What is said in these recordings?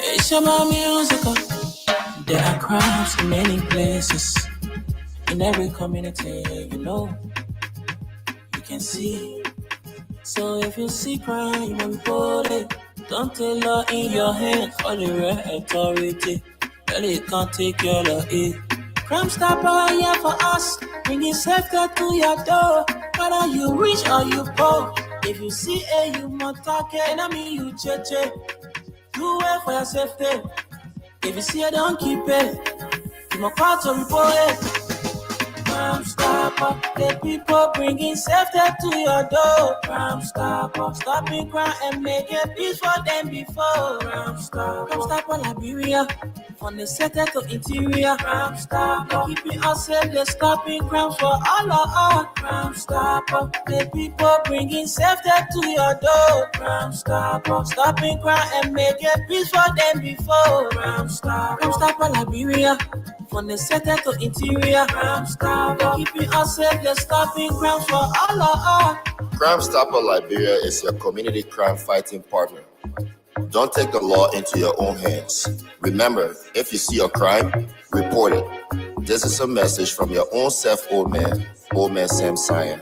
It's about musical. There are crowds in many places. In every community, you can see. So if you see crime, you will report it. Don't take law in your hands for the real authority. Really can't take your law in. Crime Stopper here for us, bringing safety to your door. Whether you rich or you poor, if you see a human talking, I mean you cheche. Do it for your safety. If you see it, don't keep it. You must call to report it. Crime Stopper, the people bringing safety to your door. Crime Stopper, stopping crime and making peace for them before. Crime Stopper, Liberia, from the center to interior. Crime Stopper, keeping us safe, they're stopping crime for all of us. Crime Stopper, the people bringing safety to your door. Crime Stopper, stopping crime and making peace for them before. Crime Stopper, Liberia, from the center to interior. Crime Stopper, keeping us safe, they're stopping crime for all of us. Crime Stopper Liberia is your community crime fighting partner. Don't take the law into your own hands. Remember, if you see a crime, report it. This is a message from your own self, Old Man Sam Sion.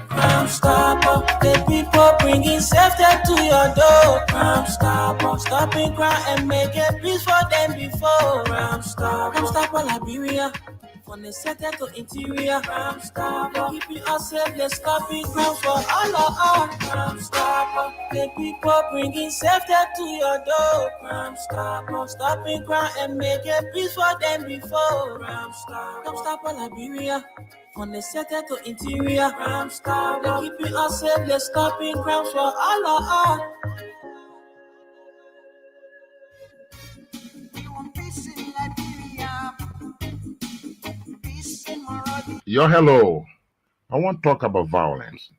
Crime Stopper, the people bringing safety to your door. Crime Stopper, stopping crime and making peace for them before. Crime Stopper, Liberia, from the center to interior. Crime Stopper, keeping us safe, they're stopping crime for all of us. Crime Stopper, the people bringing safety to your door. Crime Stopper, stopping crime and making peace for them before. Crime Stopper, Liberia, from the center to interior. Crime Stopper, keeping us safe, they're stopping crime for all of us. Yo, hello. I want to talk about violence.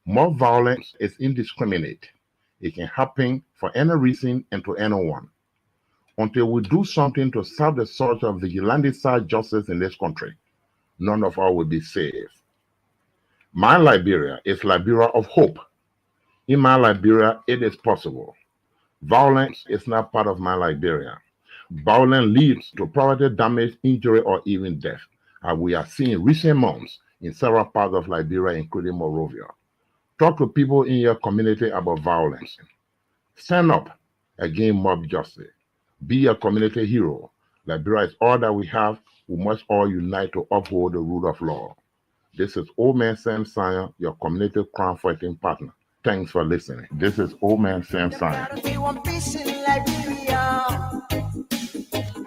More violence is indiscriminate. It can happen for any reason and to anyone. Until we do something to stop the surge of vigilante-style justice in this country, none of us will be safe. My Liberia is Liberia of hope. In my Liberia, it is possible. Violence is not part of my Liberia. Violence leads to property damage, injury, or even death, as we are seeing recent months in several parts of Liberia, including Monrovia. Talk to people in your community about violence. Stand up against mob justice. Be a community hero. Liberia is all that we have. We must all unite to uphold the rule of law. This is Old Man Sam Sion, your community crime fighting partner. Thanks for listening. This is Old Man Sam Sion.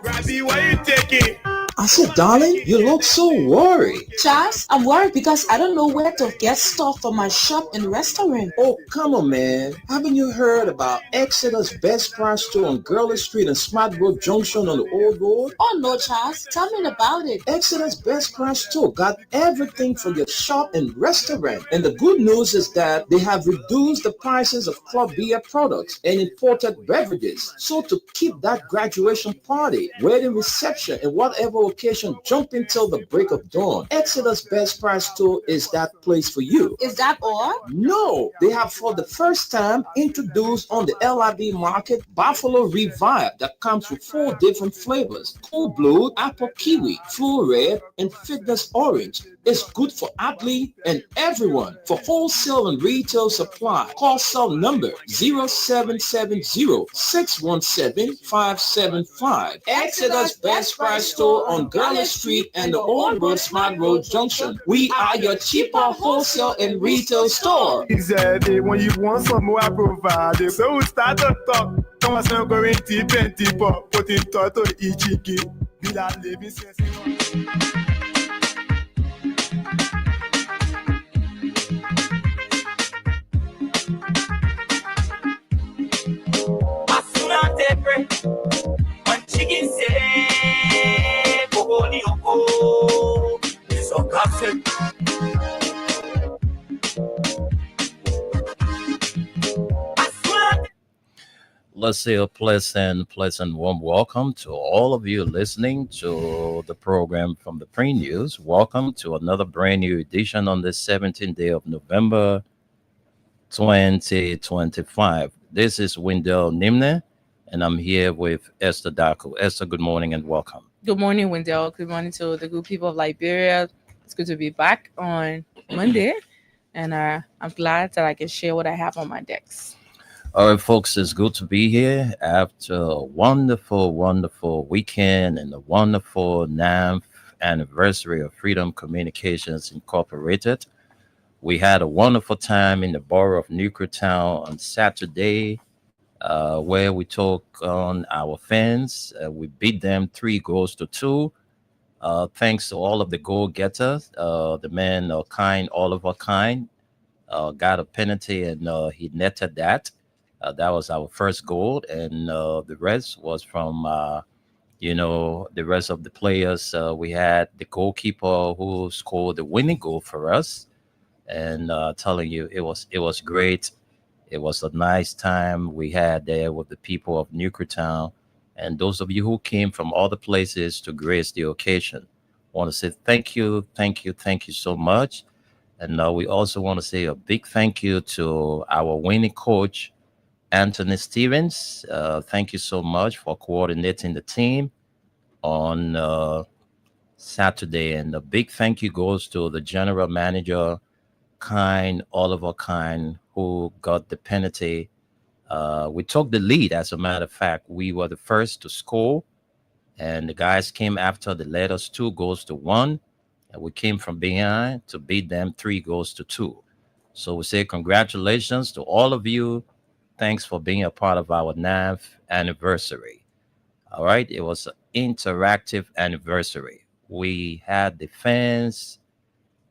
Robbie, why you taking? I said, darling, you look so worried. Charles, I'm worried because I don't know where to get stuff for my shop and restaurant. Oh, come on, man. Haven't you heard about Exodus Best Price Store on Gurley Street and Smart Road Junction on the Old Road? Oh, no, Charles. Tell me about it. Exodus Best Price Store got everything for your shop and restaurant. And the good news is that they have reduced the prices of club beer products and imported beverages. So to keep that graduation party, wedding reception, and whatever occasion jumping till the break of dawn, Exodus Best Price Store is that place for you. Is that all? No, they have for the first time introduced on the LIB market Buffalo Revive that comes with 4 different flavors: Cool Blue, Apple Kiwi, Full Red, and Fitness Orange. It's good for athlete and everyone. For wholesale and retail supply, call cell number 0770-617-575. Exodus Best Price Store on Gurley Street and the Old Road Smart Road Junction. We are your cheaper wholesale and retail store. Easy, when you want some more, I provide. So we start to talk. Come on, going deep and deeper. Put in thought to Ichiki. Be that living sense. Chicken say, Bogolioko, Let's say a pleasant warm welcome to all of you listening to the program from the Pre News. Welcome to another brand new edition on the 17th day of November 2025. This is Wendell Nimne, and I'm here with Esther Daku. Esther, good morning and welcome. Good morning, Wendell. Good morning to the good people of Liberia. It's good to be back on Monday, and I'm glad that I can share what I have on my decks. All right, folks, it's good to be here after a wonderful, wonderful weekend and a wonderful 9th anniversary of Freedom Communications Incorporated. We had a wonderful time in the borough of Newcretown on Saturday, where we took on our fans. We beat them 3-2. Thanks to all of the goal-getters. The man, Oliver Kind, got a penalty and he netted that. That was our first goal, and the rest was from, the rest of the players. We had the goalkeeper who scored the winning goal for us, and telling you, it was great. It was a nice time we had there with the people of Newcretown, and those of you who came from other places to grace the occasion. I want to say thank you so much, and we also want to say a big thank you to our winning coach, Anthony Stevens. Thank you so much for coordinating the team on Saturday. And a big thank you goes to the general manager, Oliver Kind, who got the penalty. We took the lead, as a matter of fact. We were the first to score, and the guys came after. They led us 2-1, and we came from behind to beat them 3-2. So we say congratulations to all of you. Thanks for being a part of our 9th anniversary. All right. It was an interactive anniversary. We had the fans,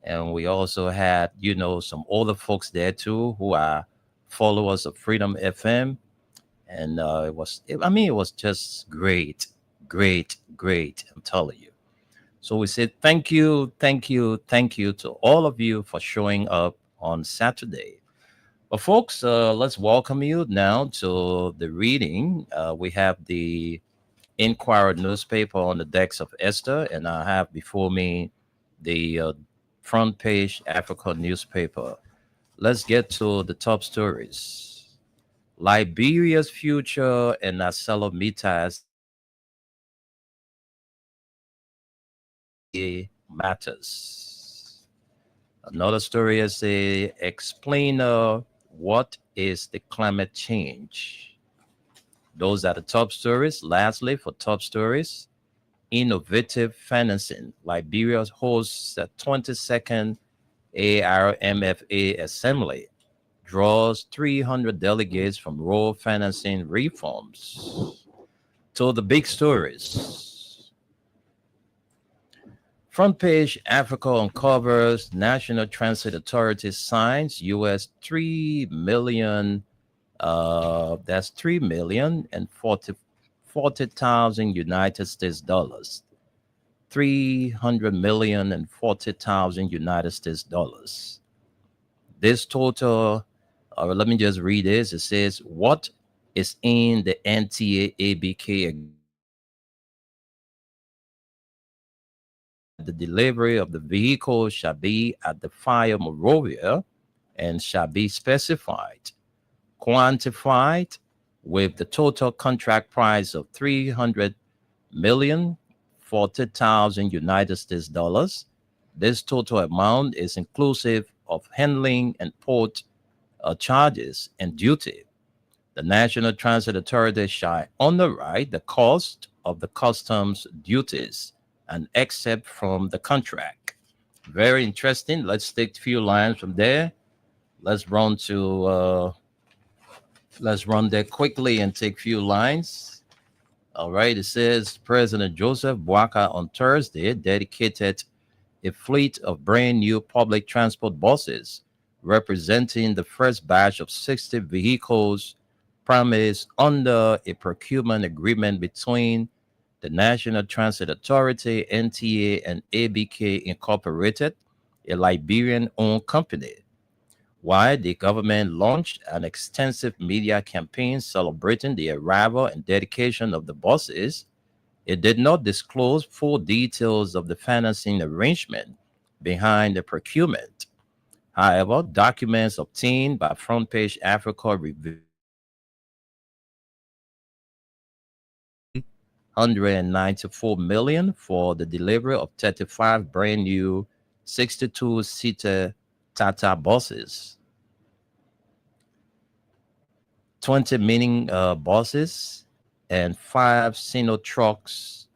and we also had, some older folks there too who are followers of Freedom FM. And it was just great. I'm telling you. So we said thank you to all of you for showing up on Saturday. Well, folks, let's welcome you now to the reading. We have the Inquirer newspaper on the decks of Esther, and I have before me the Front Page Africa newspaper. Let's get to the top stories. Liberia's future and ArcelorMittal's matters. Another story is a explainer. What is the climate change? Those are the top stories. Lastly, for top stories, innovative financing. Liberia hosts the 22nd ARMFA Assembly, draws 300 delegates from rural financing reforms. To the big stories. Front Page Africa uncovers National Transit Authority signs US 3 million. That's 3,040,000 United States dollars. 300,040,000 United States dollars. This total, let me just read this. It says, what is in the NTA ABK agreement? The delivery of the vehicle shall be at the Fire Monrovia and shall be specified, quantified with the total contract price of 300,040,000 United States dollars. This total amount is inclusive of handling and port charges and duty. The National Transit Authority shall underwrite the cost of the customs duties and except from the contract. Very interesting. Let's take a few lines from there. Let's run there quickly and take a few lines. All right. It says President Joseph Boakai on Thursday dedicated a fleet of brand new public transport buses representing the first batch of 60 vehicles promised under a procurement agreement between the National Transit Authority, NTA, and ABK Incorporated a Liberian-owned company. While the government launched an extensive media campaign celebrating the arrival and dedication of the buses, it did not disclose full details of the financing arrangement behind the procurement. However, documents obtained by Front Page Africa reveal 194 million for the delivery of 35 brand new 62-seater Tata buses, 20 mini buses, and 5 Sino trucks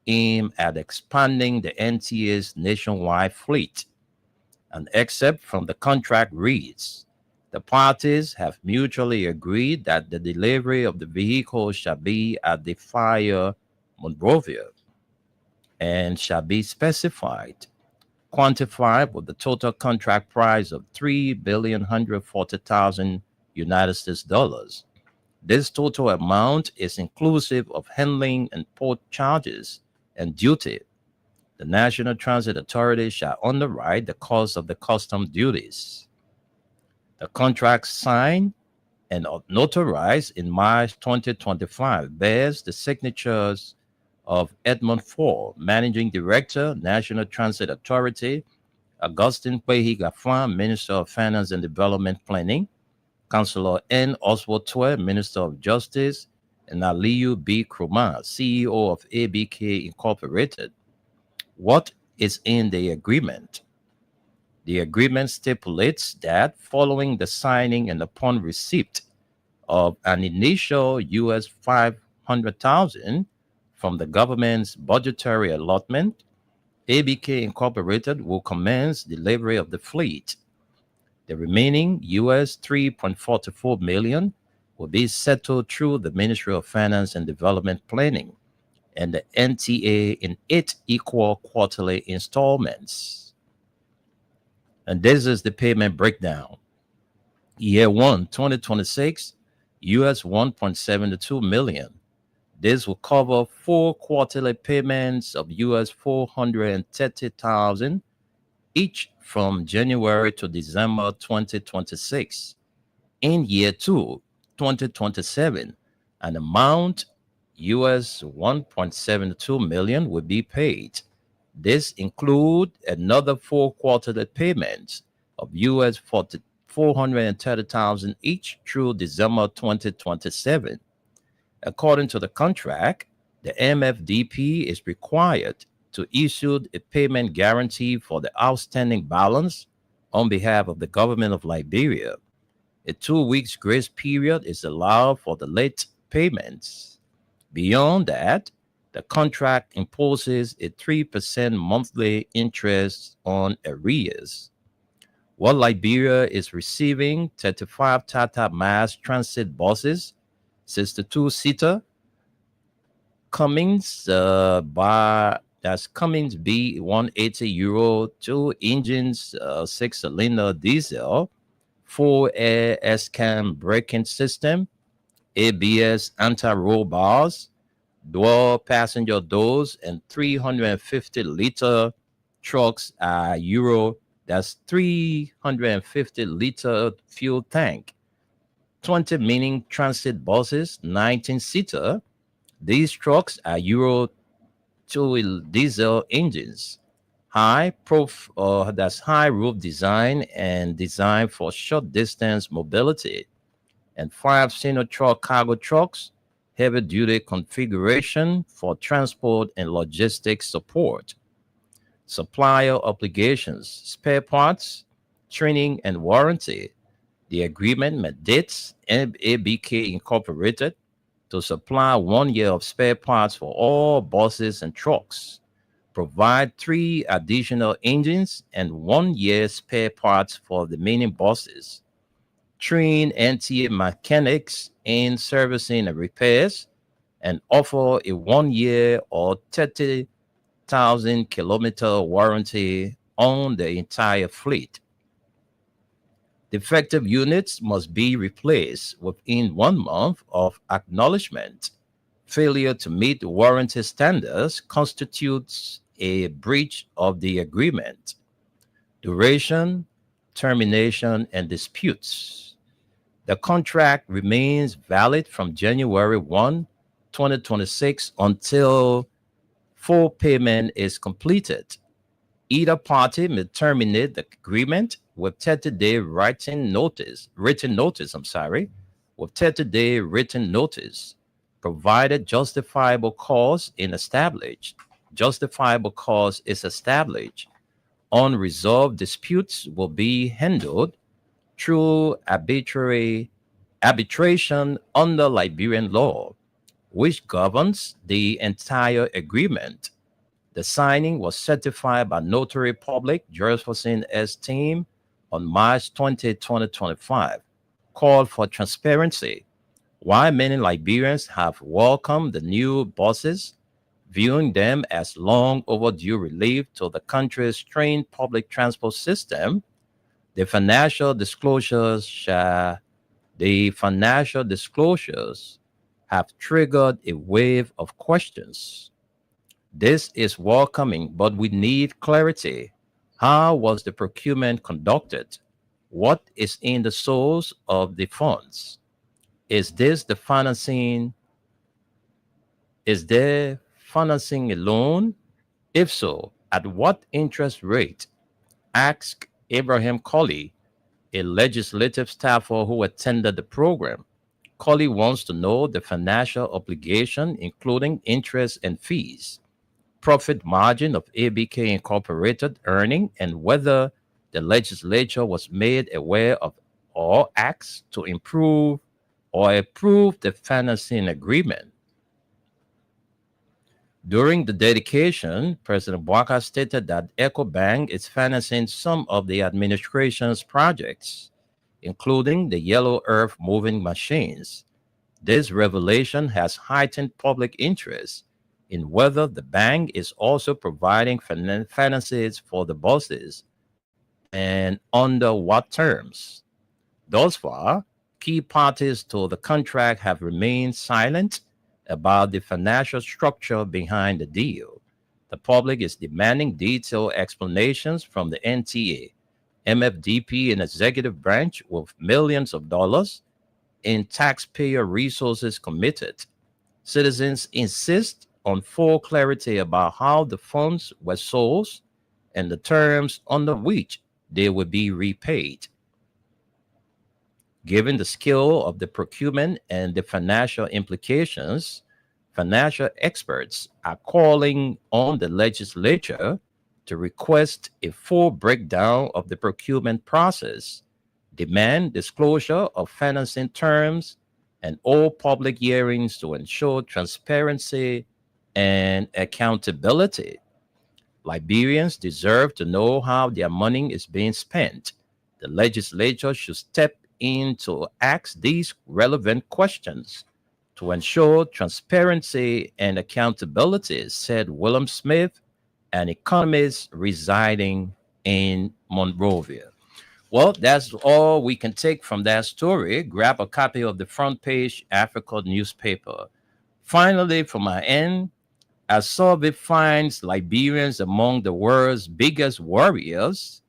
aimed at expanding the NTA's nationwide fleet. An excerpt from the contract reads, "The parties have mutually agreed that the delivery of the vehicle shall be at the Fire Monrovia and shall be specified, quantified with the total contract price of $3,140,000 United States dollars. This total amount is inclusive of handling and port charges and duty. The National Transit Authority shall underwrite the cost of the custom duties." The contract signed and notarized in March 2025 bears the signatures of Edmund Ford, Managing Director, National Transit Authority, Augustine Kwehi-Gafan, Minister of Finance and Development Planning, Councillor N. Oswald Twe, Minister of Justice, and Aliyu B. Krumah, CEO of ABK Incorporated. What is in the agreement? The agreement stipulates that following the signing and upon receipt of an initial US $500,000 from the government's budgetary allotment, ABK Incorporated will commence delivery of the fleet. The remaining US $3.44 million will be settled through the Ministry of Finance and Development Planning and the NTA in 8 equal quarterly installments. And this is the payment breakdown. Year 1, 2026, US $1.72 million. This will cover 4 quarterly payments of US $430,000 each from January to December 2026. In year 2, 2027, an amount US $1.72 million will be paid. This includes another 4 quarterly payments of US $430,000 each through December 2027. According to the contract, the MFDP is required to issue a payment guarantee for the outstanding balance on behalf of the government of Liberia. A 2 weeks grace period is allowed for the late payments. Beyond that, the contract imposes a 3% monthly interest on arrears. While Liberia is receiving 35 Tata mass transit buses, 62-seater, Cummins Cummins B180 2 engines, 6-cylinder diesel, 4 air S-cam braking system, ABS anti-roll bars, dual passenger doors, and 350-liter trucks are Euro. That's 350-liter fuel tank. 20 mini transit buses, 19-seater. These trucks are Euro 2 diesel engines. High roof design and designed for short distance mobility. And 5 Sino truck cargo trucks, heavy duty configuration for transport and logistics support. Supplier obligations, spare parts, training, and warranty. The agreement mandates ABK Incorporated to supply 1 year of spare parts for all buses and trucks, provide 3 additional engines and 1 year spare parts for the mini buses, train NTA mechanics in servicing and repairs, and offer a 1 year or 30,000 kilometer warranty on the entire fleet. Defective units must be replaced within 1 month of acknowledgement. Failure to meet warranty standards constitutes a breach of the agreement. duration, termination, and disputes. The contract remains valid from January 1, 2026 until full payment is completed. Either party may terminate the agreement with 30-day written notice, with 30-day written notice, provided justifiable cause is established. Unresolved disputes will be handled through arbitration under Liberian law, which governs the entire agreement. The signing was certified by Notary Public Jefferson S. Team on March 20, 2025, called for transparency. While many Liberians have welcomed the new bosses, viewing them as long overdue relief to the country's strained public transport system, the financial disclosures have triggered a wave of questions. This is welcoming, but we need clarity. How was the procurement conducted? What is in the source of the funds? Is there financing alone? If so, at what interest rate? Ask Abraham Colley, a legislative staffer who attended the program. Colley wants to know the financial obligation, including interest and fees, profit margin of ABK Incorporated earning, and whether the legislature was made aware of or acts to improve or approve the financing agreement. During the dedication, President Bwaka stated that EcoBank is financing some of the administration's projects, including the yellow earth moving machines. This revelation has heightened public interest in whether the bank is also providing finances for the buses and under what terms. Thus far, key parties to the contract have remained silent about the financial structure behind the deal. The public is demanding detailed explanations from the NTA, MFDP, and executive branch with millions of dollars in taxpayer resources committed. Citizens insist on full clarity about how the funds were sourced and the terms under which they will be repaid. Given the scale of the procurement and the financial implications, financial experts are calling on the legislature to request a full breakdown of the procurement process, demand disclosure of financing terms, and all public hearings to ensure transparency and accountability. Liberians deserve to know how their money is being spent. The legislature should step in to ask these relevant questions to ensure transparency and accountability, said William Smith, an economist residing in Monrovia. Well, that's all we can take from that story. Grab a copy of the front page Africa newspaper. Finally, from my end, a survey finds Liberians among the world's biggest warriors.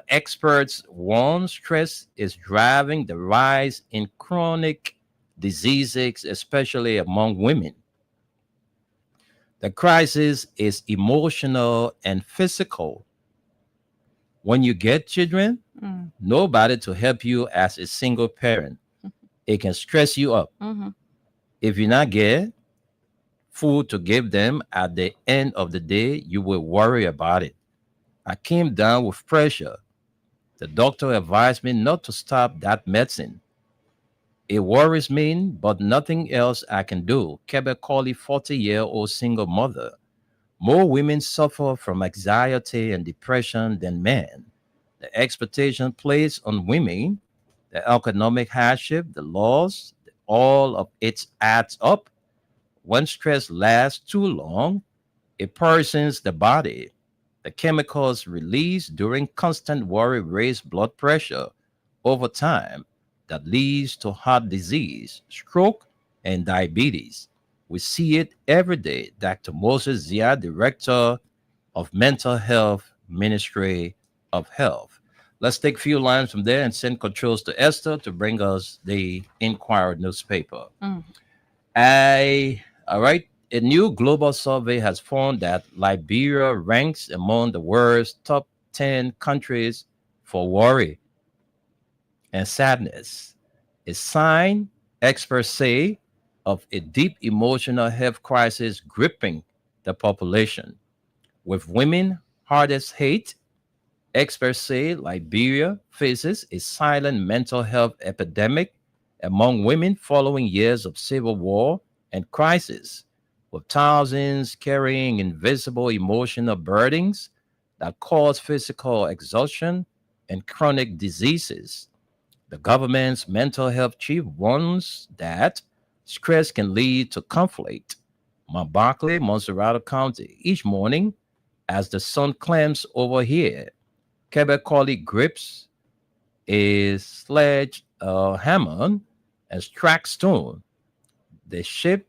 Experts warn stress is driving the rise in chronic diseases, especially among women. The crisis is emotional and physical. When you get children, nobody to help you as a single parent. It can stress you up. If you not get food to give them at the end of the day, you will worry about it. I came down with pressure. The doctor advised me not to stop that medicine. It worries me, but nothing else I can do. Kebe Colley, 40-year-old single mother. More women suffer from anxiety and depression than men. The expectation placed on women, the economic hardship, the loss, all of it adds up. When stress lasts too long, it poisons the body. The chemicals released during constant worry raise blood pressure over time that leads to heart disease, stroke, and diabetes. We see it every day. Dr. Moses Zia, Director of Mental Health Ministry, of Health. Let's take a few lines from there and send controls to Esther to bring us the Inquirer newspaper. All right. A new global survey has found that Liberia ranks among the world's top 10 countries for worry and sadness. A sign, experts say, of a deep emotional health crisis gripping the population. With women hardest hit, experts say Liberia faces a silent mental health epidemic among women following years of civil war and crisis, with thousands carrying invisible emotional burdens that cause physical exhaustion and chronic diseases. The government's mental health chief warns that stress can lead to conflict. Mount Barkley, Monserrato County, each morning as the sun climbs over here, Quebec colleague grips a sledgehammer and strikes stone. The ship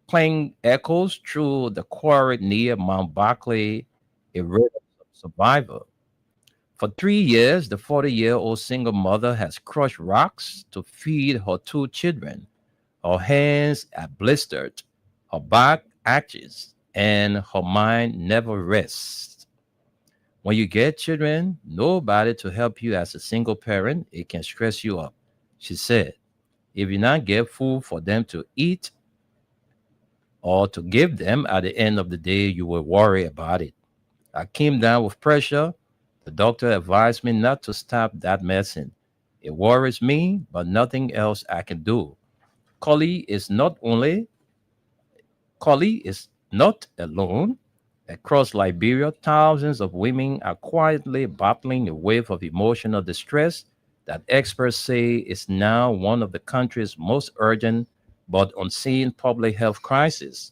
clang echoes through the quarry near Mount Barkley, a rhythm of survival. For 3 years, the 40-year-old single mother has crushed rocks to feed her two children. Her hands are blistered, her back aches, and her mind never rests. When you get children, nobody to help you as a single parent, it can stress you up, she said. If you not get food for them to eat or to give them at the end of the day, you will worry about it. I came down with pressure. The doctor advised me not to stop that medicine. It worries me, but nothing else I can do. Collie is not alone. Across Liberia, thousands of women are quietly battling a wave of emotional distress that experts say is now one of the country's most urgent but unseen public health crises.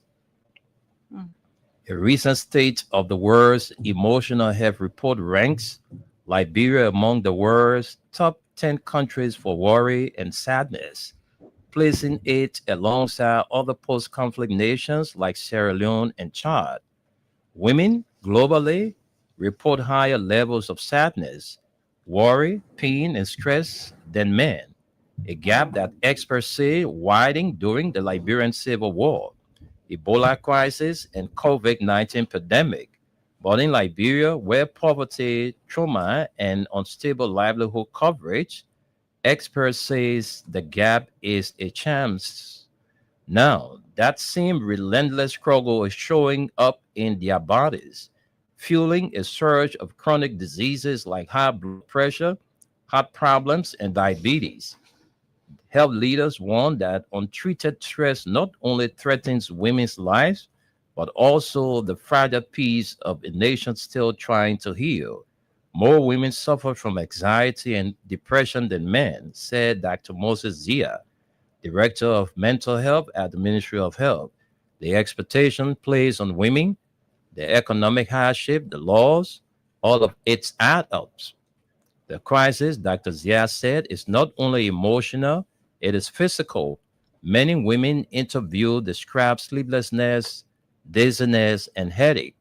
A recent State of the World's Emotional Health Report ranks Liberia among the world's top 10 countries for worry and sadness, placing it alongside other post-conflict nations like Sierra Leone and Chad. Women globally report higher levels of sadness, worry, pain, and stress than men, a gap that experts say widened during the Liberian Civil War, Ebola crisis, and COVID-19 pandemic. But in Liberia, where poverty, trauma, and unstable livelihood coverage, experts say the gap is a chance. Now, that same relentless struggle is showing up in their bodies, fueling a surge of chronic diseases like high blood pressure, heart problems, and diabetes. Health leaders warn that untreated stress not only threatens women's lives, but also the fragile piece of a nation still trying to heal. More women suffer from anxiety and depression than men, said Dr. Moses Zia, Director of Mental Health at the Ministry of Health. The expectation placed on women, the economic hardship, the laws, all of its add ups. The crisis, Dr. Zia said, is not only emotional, it is physical. Many women interviewed describe sleeplessness, dizziness, and headache.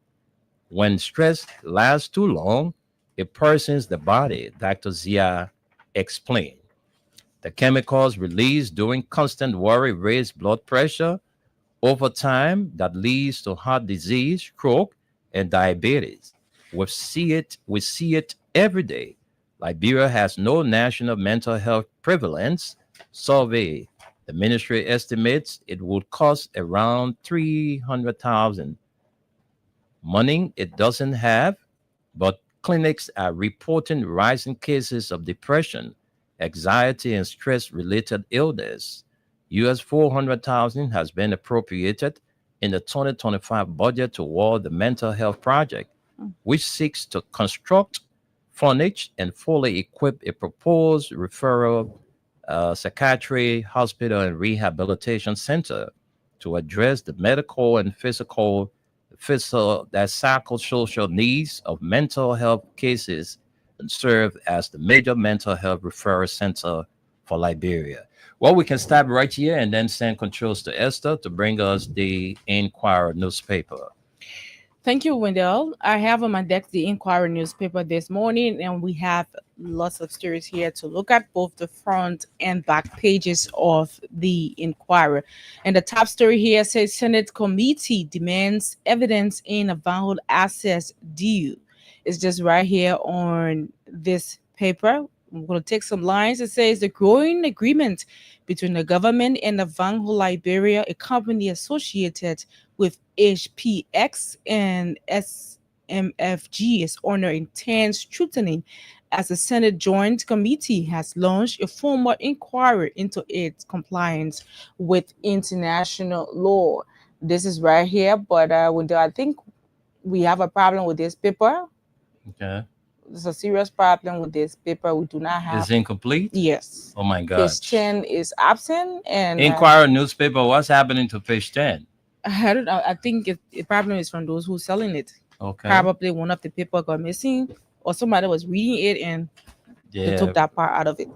When stress lasts too long, it poisons the body, Dr. Zia explained. The chemicals released during constant worry raise blood pressure over time that leads to heart disease, stroke, and diabetes. We see it every day. Liberia has no national mental health prevalence survey. The ministry estimates it would cost around 300,000. Money it doesn't have, but clinics are reporting rising cases of depression, anxiety, and stress-related illness. US 400,000 has been appropriated in the 2025 budget toward the Mental Health Project, which seeks to construct, furnish, and fully equip a proposed referral psychiatry, hospital, and rehabilitation center to address the medical and psychosocial needs of mental health cases and serve as the major mental health referral center for Liberia. Well, we can stop right here and then send controls to Esther to bring us the Inquirer newspaper. Thank you, Wendell. I have on my desk the Inquirer newspaper this morning, and we have lots of stories here to look at, both the front and back pages of the Inquirer. And the top story here says Senate committee demands evidence in avowed assets due. It's just right here on this paper. I'm going to take some lines. It says the growing agreement between the government and Avanho Liberia, a company associated with HPX and SMFG, is under intense scrutiny as the Senate Joint Committee has launched a formal inquiry into its compliance with international law. This is right here, but I think we have a problem with this paper. Okay. There's a serious problem with this paper. We do not have. It's incomplete? Yes. Oh my Page gosh. 10 is absent. And Inquirer newspaper, what's happening to page 10? I don't know. I think the problem is from those who selling it. Okay. Probably one of the people got missing, or somebody was reading it and they took that part out of it.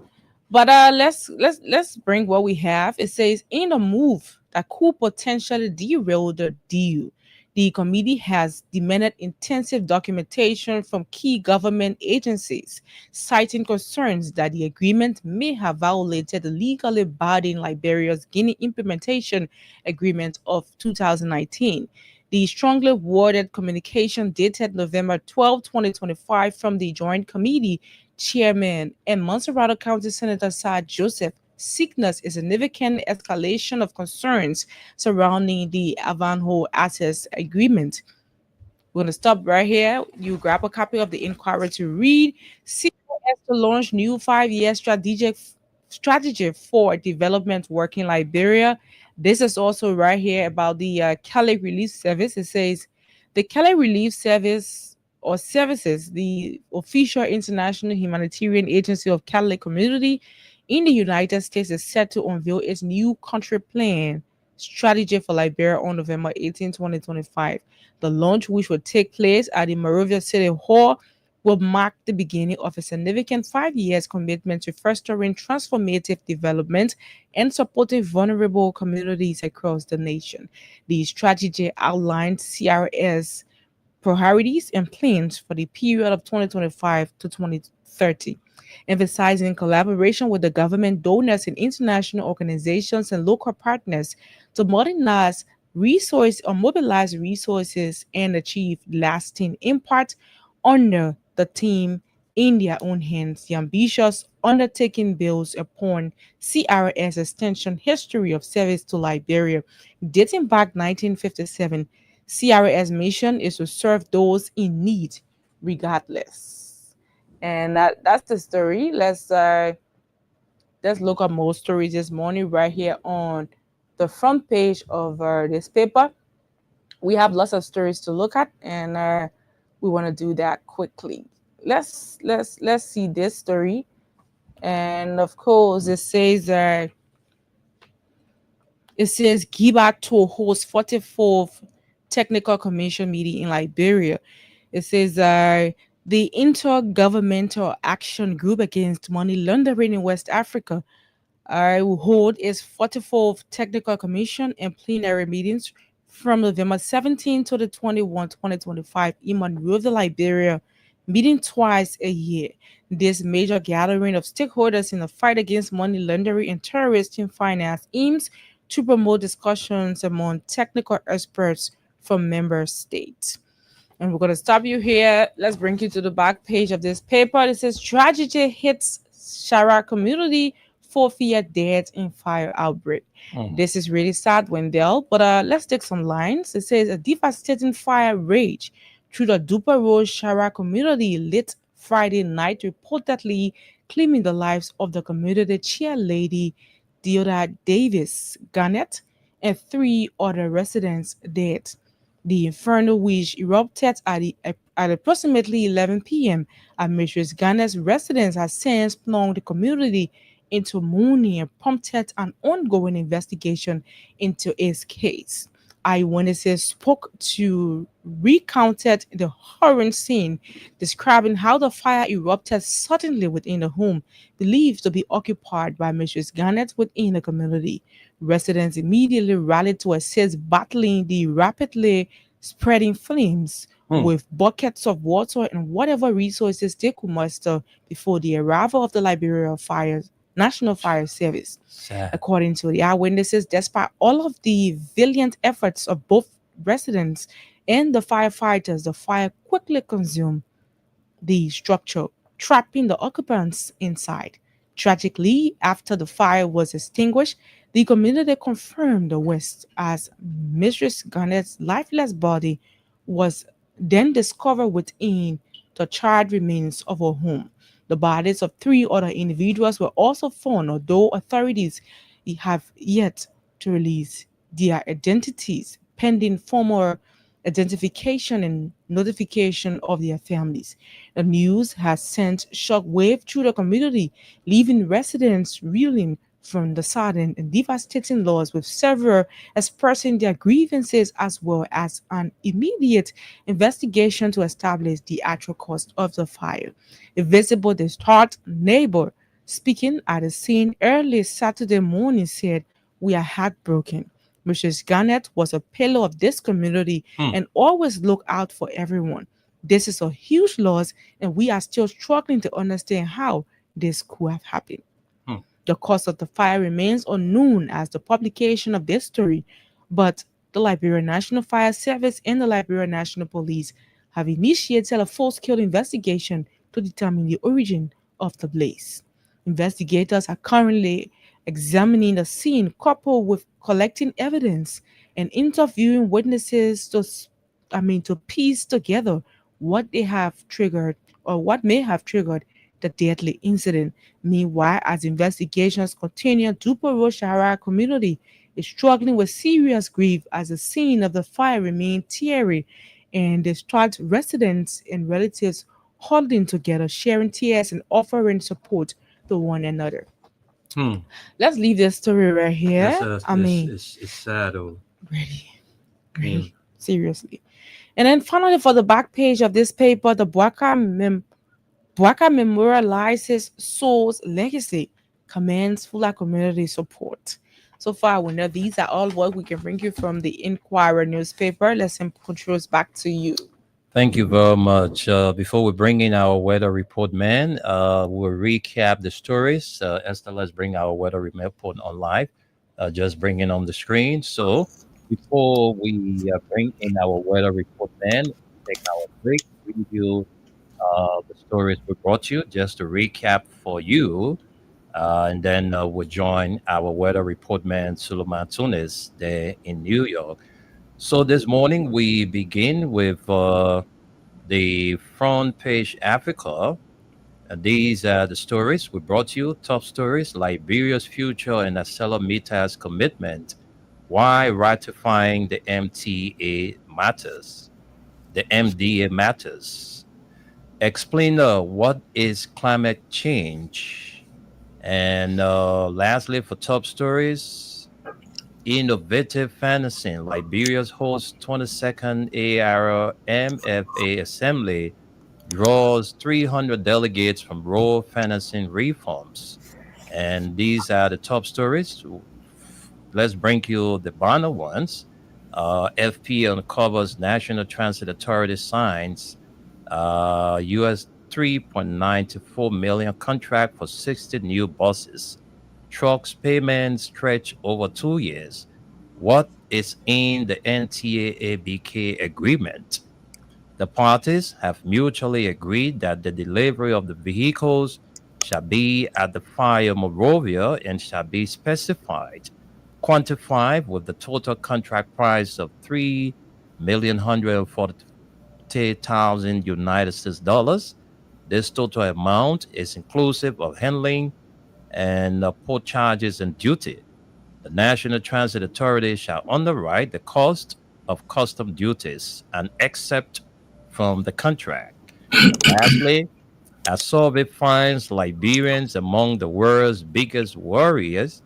But let's bring what we have. It says in a move that could potentially derail the deal, the committee has demanded intensive documentation from key government agencies, citing concerns that the agreement may have violated the legally binding Liberia's Guinea Implementation Agreement of 2019. The strongly worded communication dated November 12, 2025 from the Joint Committee Chairman and Montserrat County Senator Sir Joseph signals a significant escalation of concerns surrounding the Avanho Assets Agreement. We're going to stop right here. You grab a copy of the inquiry to read. COS to launch new 5-year strategy for development work in Liberia. This is also right here about the Kelly Relief Service. It says the Kelly Relief Service or Services, the official international humanitarian agency of Catholic community in the United States, is set to unveil its new country plan strategy for Liberia on November 18, 2025. The launch, which will take place at the Monrovia City Hall, will mark the beginning of a significant 5 years commitment to fostering transformative development and supporting vulnerable communities across the nation. The strategy outlines CRS priorities and plans for the period of 2025 to 2030, emphasizing collaboration with the government, donors, and international organizations and local partners to mobilize resources and achieve lasting impact under the theme in their own hands. The ambitious undertaking builds upon CRS extension history of service to Liberia dating back 1957. CRS mission is to serve those in need regardless. And that's the story. Let's look at more stories this morning right here on the front page of this paper. We have lots of stories to look at, and we want to do that quickly. Let's see this story. And of course, it says GIBA to host 44th Technical Commission meeting in Liberia. It says the Intergovernmental Action Group Against Money Laundering in West Africa will hold its 44th Technical Commission and plenary meetings from November 17 to the 21, 2025 in Monrovia, Liberia, meeting twice a year. This major gathering of stakeholders in the fight against money laundering and terrorist finance aims to promote discussions among technical experts from member states. And we're going to stop you here. Let's bring you to the back page of this paper. It says tragedy hits Shara community, 4 dead in fire outbreak. This is really sad, Wendell, but let's take some lines. It says a devastating fire rage through the Duper Road Shara community lit Friday night, reportedly claiming the lives of the community chair lady Deoda Davis Garnett and 3 other residents dead. The inferno, which erupted at approximately 11 p.m. at Mistress Garnett's residence, has since plunged the community into mourning and prompted an ongoing investigation into its case. Eyewitnesses spoke to recounted the horrid scene, describing how the fire erupted suddenly within the home, believed to be occupied by Mrs. Garnett within the community. Residents immediately rallied to assist battling the rapidly spreading flames with buckets of water and whatever resources they could muster before the arrival of the National Fire Service. Sad. According to the eyewitnesses, despite all of the valiant efforts of both residents and the firefighters, the fire quickly consumed the structure, trapping the occupants inside. Tragically, after the fire was extinguished, the community confirmed the West as Mistress Garnett's lifeless body was then discovered within the charred remains of her home. The bodies of 3 other individuals were also found, although authorities have yet to release their identities pending formal identification and notification of their families. The news has sent shockwave through the community, leaving residents reeling from the sudden and devastating loss, with several expressing their grievances as well as an immediate investigation to establish the actual cause of the fire. A visible distraught neighbor speaking at the scene early Saturday morning said, "We are heartbroken. Mrs. Garnett was a pillar of this community and always looked out for everyone. This is a huge loss, and we are still struggling to understand how this could have happened." The cause of the fire remains unknown as the publication of this story, but the Liberia National Fire Service and the Liberia National Police have initiated a full-scale investigation to determine the origin of the blaze. Investigators are currently examining the scene, coupled with collecting evidence and interviewing witnesses to piece together what they have triggered or what may have triggered the deadly incident. Meanwhile, as investigations continue, Duparo Shara community is struggling with serious grief as the scene of the fire remains teary and distraught residents and relatives holding together, sharing tears and offering support to one another. Let's leave this story right here. It's sad. Really, seriously. And then finally, for the back page of this paper, the Bwaka memorializes Soul's legacy, commands fuller community support. So far, we know these are all what we can bring you from the Inquirer newspaper. Let's controls back to you. Thank you very much. Before we bring in our weather report man, we'll recap the stories. Esther, let's bring our weather report on live. Just bring it on the screen. So before we bring in our weather report man, take our break, review the stories we brought you, just to recap for you. And then we'll join our weather report man, Suleiman Tunis, there in New York. So this morning we begin with the front page Africa. These are the stories we brought you. Top stories: Liberia's future and ArcelorMittal's commitment. Why ratifying the MTA matters. The MDA matters. Explainer: what is climate change? And lastly, for top stories, innovative financing. Liberia's host 22nd AR MFA Assembly draws 300 delegates from rural financing reforms. And these are the top stories. Let's bring you the banner ones. FP uncovers National Transit Authority signs US $3.94 million contract for 60 new buses. Trucks payments stretch over 2 years. What is in the NTA-ABK agreement? The parties have mutually agreed that the delivery of the vehicles shall be at the Fire Monrovia and shall be specified, quantified with the total contract price of $3,140,000 United States dollars. This total amount is inclusive of handling and port charges and duty. The National Transit Authority shall underwrite the cost of custom duties and accept from the contract. Lastly, a survey finds Liberians among the world's biggest worriers.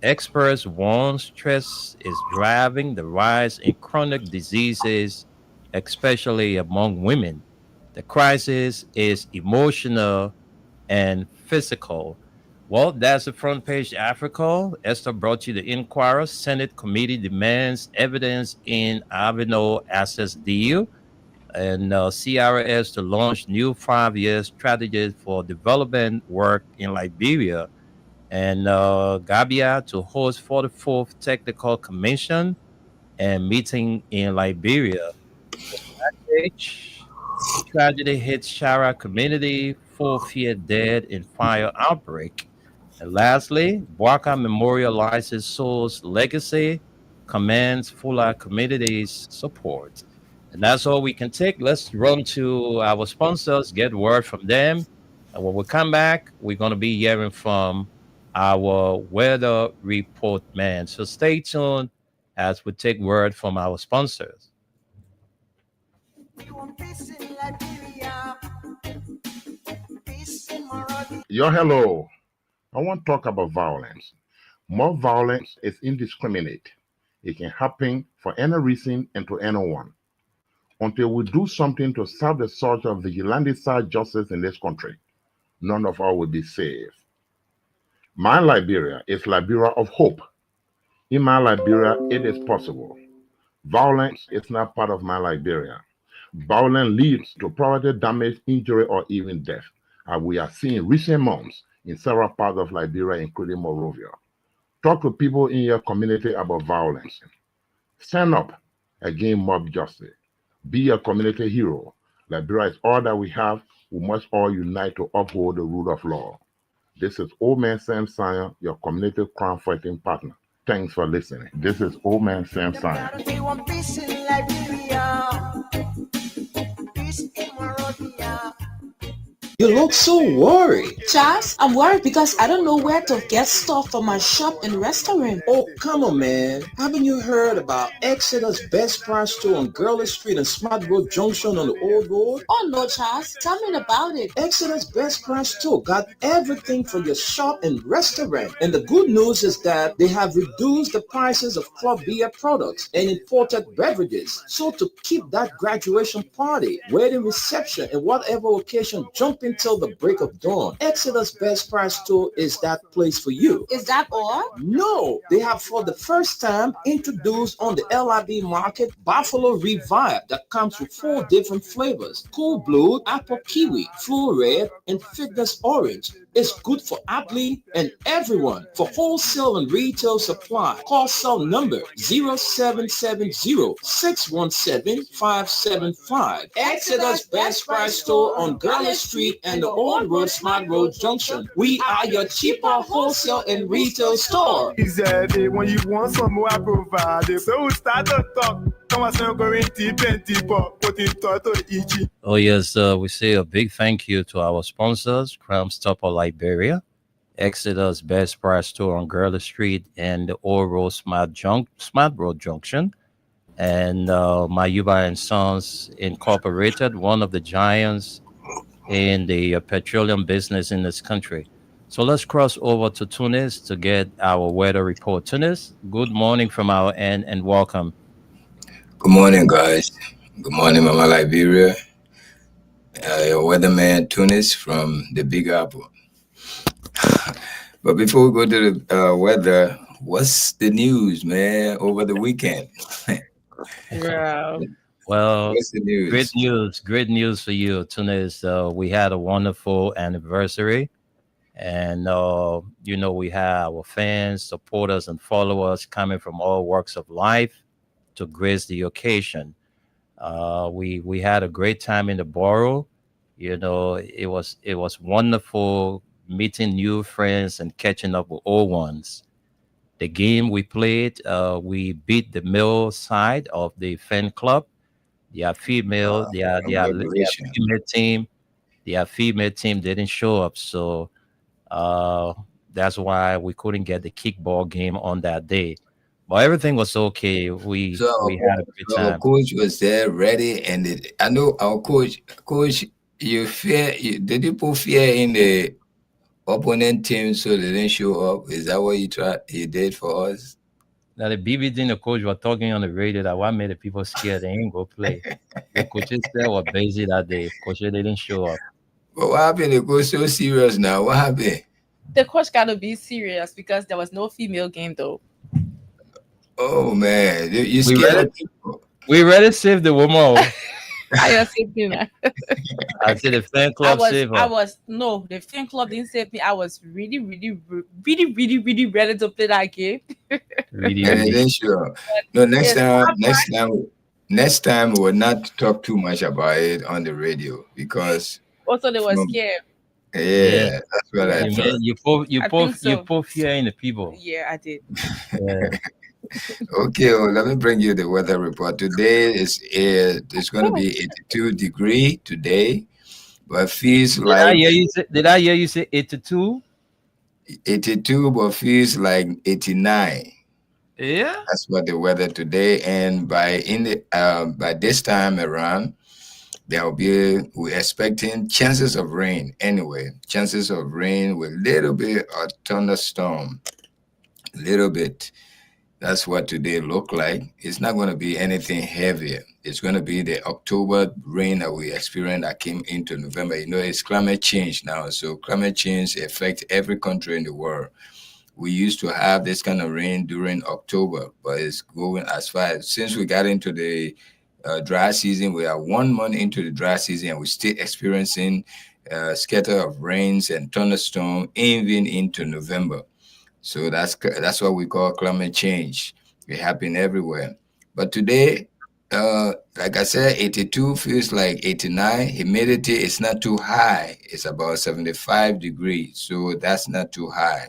Experts warn stress is driving the rise in chronic diseases, especially among women. The crisis is emotional and physical. Well, that's the front page Africa. Esther brought you the Inquirer. Senate committee demands evidence in Avino assets deal. And CRS to launch new 5-year strategies for development work in Liberia. And Gambia to host 44th Technical Commission and meeting in Liberia. Tragedy hits Shara community, 4 fear dead in fire outbreak. And lastly, Bwaka memorializes Soul's legacy, commands Fula community's support. And that's all we can take. Let's run to our sponsors, get word from them. And when we come back, we're going to be hearing from our weather report man. So stay tuned as we take word from our sponsors. Hello. I want to talk about violence. More violence is indiscriminate. It can happen for any reason and to anyone. Until we do something to stop the surge of vigilante-side justice in this country, none of us will be safe. My Liberia is Liberia of hope. In my Liberia, it is possible. Violence is not part of my Liberia. Violence leads to property damage, injury, or even death, as we are seeing recent months in several parts of Liberia, including Monrovia. Talk to people in your community about violence. Stand up against mob justice. Be a community hero. Liberia is all that we have. We must all unite to uphold the rule of law. This is Old Man Sam Sion, your community crime fighting partner. Thanks for listening. This is Old Man Sam Sion. You look so worried. Charles, I'm worried because I don't know where to get stuff for my shop and restaurant. Oh, come on, man. Haven't you heard about Exeter's Best Price Store on Gurley Street and Smart Road Junction on the Old Road? Oh, no, Charles. Tell me about it. Exeter's Best Price Store got everything for your shop and restaurant. And the good news is that they have reduced the prices of club beer products and imported beverages. So to keep that graduation party, wedding reception, and whatever occasion jumping till the break of dawn, Exeter's Best Price Store is that place for you. Is that all? No, they have for the first time introduced on the LIB market Buffalo Revive that comes with 4 different flavors: Cool Blue, Apple Kiwi, Full Red, and Fitness Orange. It's good for athlete and everyone. For wholesale and retail supply, call cell number 0770-617-575. Exeter's Best Price Store on Gurley Street and the Old Road Smart Road Junction. We are your cheaper wholesale and retail store. Easy, when you want some more, I provide. So we start to talk. Oh yes, we say a big thank you to our sponsors, Crime Stopper Liberia, Exeter's Best Price Store on Gurley Street and the Old Road Smart Road Junction, and Mayuba and Sons Incorporated, one of the giants in the petroleum business in this country. So let's cross over to Tunis to get our weather report. Tunis, good morning from our end and welcome. Good morning, guys. Good morning, Mama Liberia. Your weatherman, Tunis from the Big Apple. But before we go to the weather, what's the news, man, over the weekend? Yeah. Well, what's the news? Great news for you, Tunis. We had a wonderful anniversary. And, we have our fans, supporters, and followers coming from all walks of life to grace the occasion. We had a great time in the borough. It was wonderful meeting new friends and catching up with old ones. The game we played, we beat the male side of the fan club. Their female team didn't show up, so that's why we couldn't get the kickball game on that day. But everything was okay. We had a good time. Our coach was there, ready, and I know our coach. Did you put fear in the opponent team so they didn't show up? Is that what he did for us? Now the BBD and the coach were talking on the radio that what made the people scared they ain't go play. The coaches there were busy that day. Coach, they didn't show up. But what happened? They go so serious now. What happened? The coach gotta be serious because there was no female game though. Oh man, you We scared ready? of people. We ready to save the woman. I just saved me, man. I said the fan club save I her. was no, the fan club didn't save me. I was really ready to play that game. Really, And really. then sure. No, Yes, next time we will not talk too much about it on the radio because also they were from scared. Yeah. that's what I Yeah. You thought. mean you I both think so. you both fearing the people. Yeah, I did. Yeah. Okay, well, let me bring you the weather report. Today it's going to be 82 degree today, but feels Did I like hear you say? Did I hear you say 82? 82, but feels like 89. Yeah. That's what the weather today. And by this time around, we're expecting chances of rain anyway. Chances of rain with little bit of thunderstorm, little bit. That's what today look like. It's not going to be anything heavier. It's going to be the October rain that we experienced that came into November. You know, it's climate change now. So climate change affects every country in the world. We used to have this kind of rain during October, but it's going as far as since we got into the dry season. We are 1 month into the dry season, and we're still experiencing scatter of rains and thunderstorm even into November. So that's what we call climate change. It happen everywhere. But today, like I said, 82 feels like 89. Humidity is not too high. It's about 75 degrees. So that's not too high.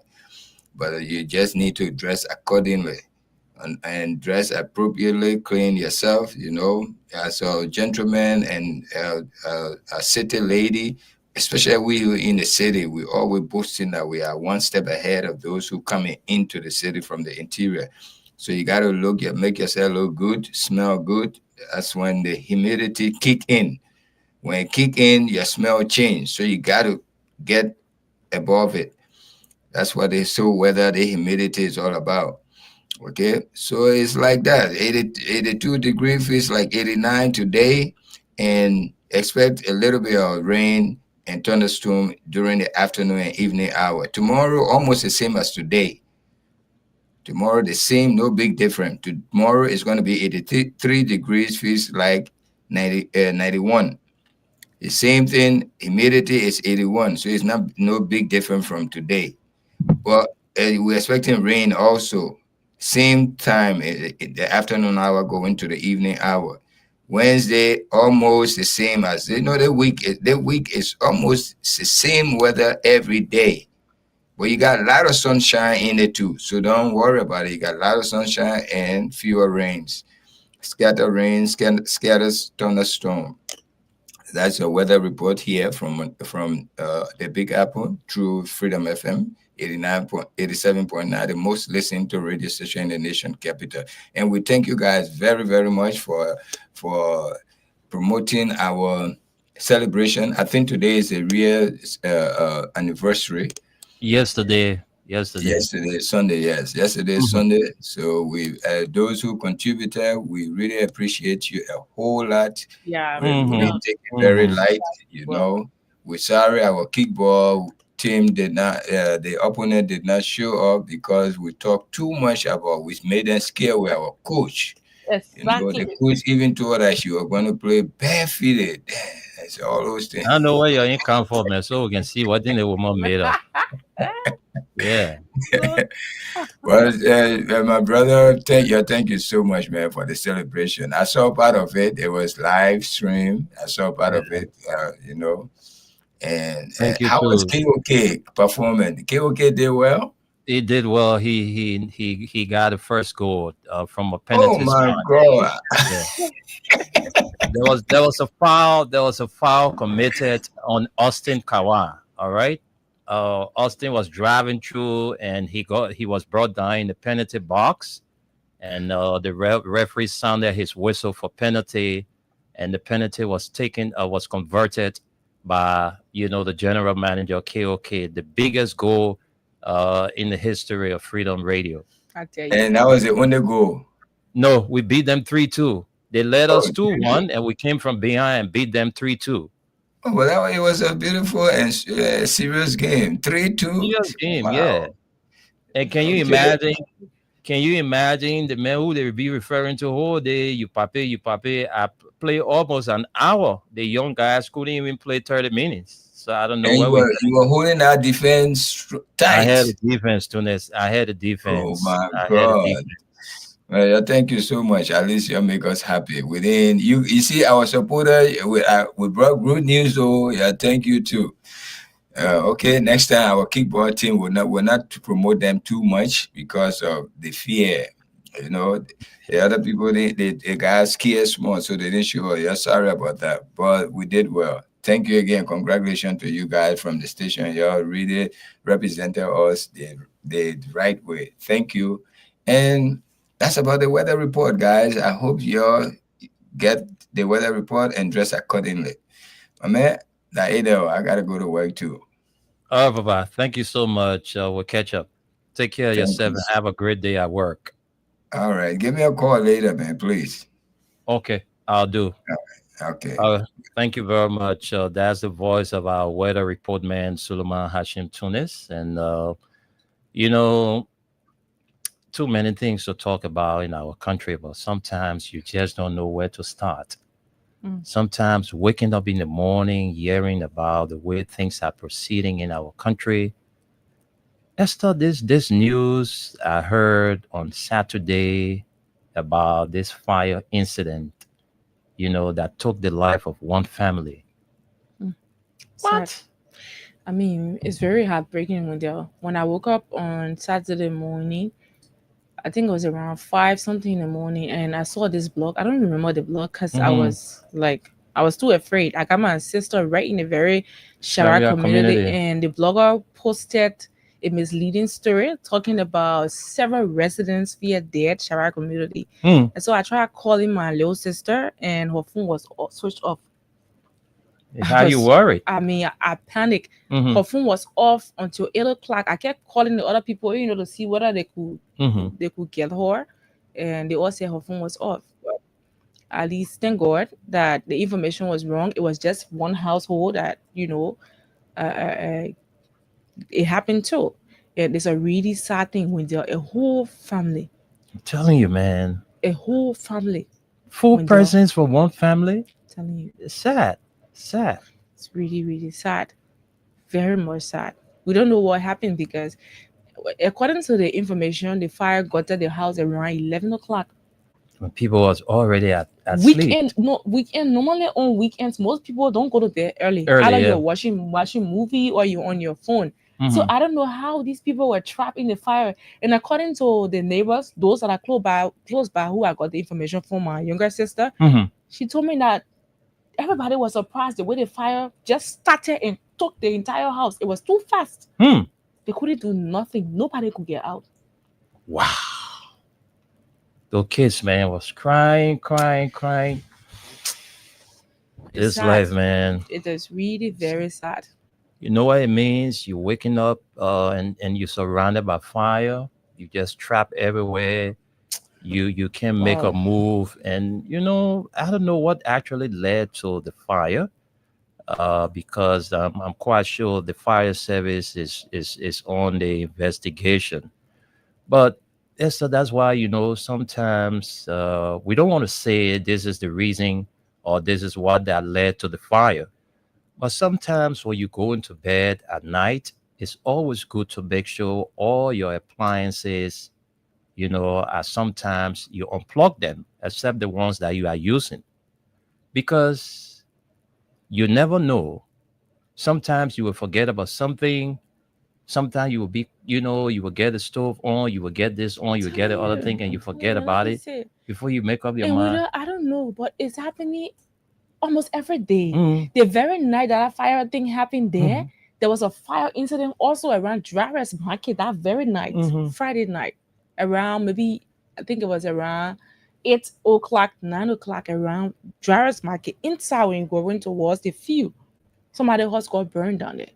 But you just need to dress accordingly and dress appropriately, clean yourself, as a gentleman and a city lady. Especially we who in the city, we always boasting that we are one step ahead of those who coming into the city from the interior. So you got to make yourself look good, smell good. That's when the humidity kick in. When it kick in, your smell change. So you got to get above it. That's what the weather, the humidity is all about. Okay, so it's like that. 82 degrees feels like 89 today, and expect a little bit of rain and thunderstorm during the afternoon and evening hour. Tomorrow, almost the same as today. Tomorrow, the same, no big difference. Tomorrow is going to be 83 degrees, feels like 91. The same thing, humidity is 81, so it's not no big difference from today. But we're expecting rain also. Same time, the afternoon hour going to the evening hour. Wednesday, almost the same as the week. The week is almost the same weather every day. But you got a lot of sunshine in it too, so don't worry about it. You got a lot of sunshine and fewer rains. Scatter rain, scatters thunderstorm. That's a weather report here from the Big Apple through Freedom FM 87.9, the most listened to radio station in the nation capital. And we thank you guys very, very much for promoting our celebration. I think today is a real anniversary. Yesterday, Sunday, yes. Yesterday, Sunday. So we, those who contributed, we really appreciate you a whole lot. Yeah, We take it very light, We're sorry our kickball team did not, the opponent did not show up because we talked too much about, we made them scared with our coach. exactly. The coach even told us you were going to play barefooted. That's all those things. I know where your income from, man, so we can see what thing the woman made up. Yeah. Well, my brother, thank you so much, man, for the celebration. I saw part of it. It was live stream. I saw part of it, And Thank you how was too. KOK performing? KOK did well. He did well. He got the first goal from a Oh penalty my spot. God! Yeah. There was a foul committed on Austin Kawa. All right. Austin was driving through and he was brought down in the penalty box, and the referee sounded his whistle for penalty, and the penalty was converted by the general manager KOK, the biggest goal in the history of Freedom Radio. I tell you. And that was the only goal. No, we beat them 3-2. They led us 2-1, and we came from behind and beat them 3-2. Oh, well, it was a beautiful and serious game. 3-2. Serious game, yeah. Wow. And can you Okay. imagine? Can you imagine the man who they will be referring to all day? You papi. I play almost an hour. The young guys couldn't even play 30 minutes. So I don't know And where you were holding our defense I had tight. a defense, Tunis. I had a Oh defense. my I had a God. defense. Well, yeah, thank you so much. At least you make us happy. Within you see our supporter. We brought good news. So yeah, thank you too. Okay, next time our kickball team will not promote them too much because of the fear. You know, the other people they guys scared small, so they didn't show up. Yeah, sorry about that, but we did well. Thank you again. Congratulations to you guys from the station. Y'all really represented us the right way. Thank you. And that's about the weather report, guys. I hope y'all get the weather report and dress accordingly. My man, I gotta go to work too. Oh, bye-bye. Thank you so much. We'll catch up. Take care of Thank yourself you. and have a great day at work. All right. Give me a call later, man, please. Okay, I'll do. Okay. Thank you very much. That's the voice of our weather report man, Suleiman Hashim Tunis. And, you know, too many things to talk about in our country, but sometimes you just don't know where to start. Sometimes waking up in the morning, hearing about the way things are proceeding in our country. Esther, this news I heard on Saturday about this fire incident, that took the life of one family. What? I mean, it's very heartbreaking when I woke up on Saturday morning. I think it was around 5 something in the morning, and I saw this blog. I don't remember the blog because I was too afraid. I got my sister right in a very Sharia community, and the blogger posted a misleading story talking about several residents via dead Sharia community. And so I tried calling my little sister, and her phone was switched off. How you worried? I mean, I panicked. Her phone was off until 8 o'clock. I kept calling the other people, to see whether they could get her, and they all said her phone was off. But at least, thank God that the information was wrong. It was just one household that it happened to. It's a really sad thing when they're a whole family. I'm telling you, man. A whole family. 4 persons for one family. I'm telling you, it's sad. Sad. It's really, really sad. Very much sad. We don't know what happened because, according to the information, the fire got to the house around 11 o'clock. When people was already at sleep. Weekend. Normally on weekends, most people don't go to bed early. Either you're watching movie or you're on your phone. So I don't know how these people were trapped in the fire. And according to the neighbors, those that are close by who I got the information from, my younger sister, she told me that everybody was surprised the way the fire just started and took the entire house. It was too fast. They couldn't do nothing. Nobody could get out. Wow. Those kids, man, was crying. This life, man. It is really very sad. You know what it means? You're waking up and you're surrounded by fire. You just trapped everywhere. You can't make a move. And, I don't know what actually led to the fire because I'm quite sure the fire service is on the investigation. But Esther, that's why, sometimes we don't want to say this is the reason or this is what that led to the fire. But sometimes when you go into bed at night, it's always good to make sure all your appliances, sometimes you unplug them, except the ones that you are using. Because you never know. Sometimes you will forget about something. Sometimes you will be, you will get the stove on, you will get this on, you will get the other thing, and you forget about it before you make up your mind. I don't know, but it's happening almost every day. The very night that fire thing happened there, there was a fire incident also around Drivers Market that very night, Friday night, around maybe, I think it was around 8 o'clock, 9 o'clock, around Drivers Market inside when going towards the field. Somebody's house got burned down there.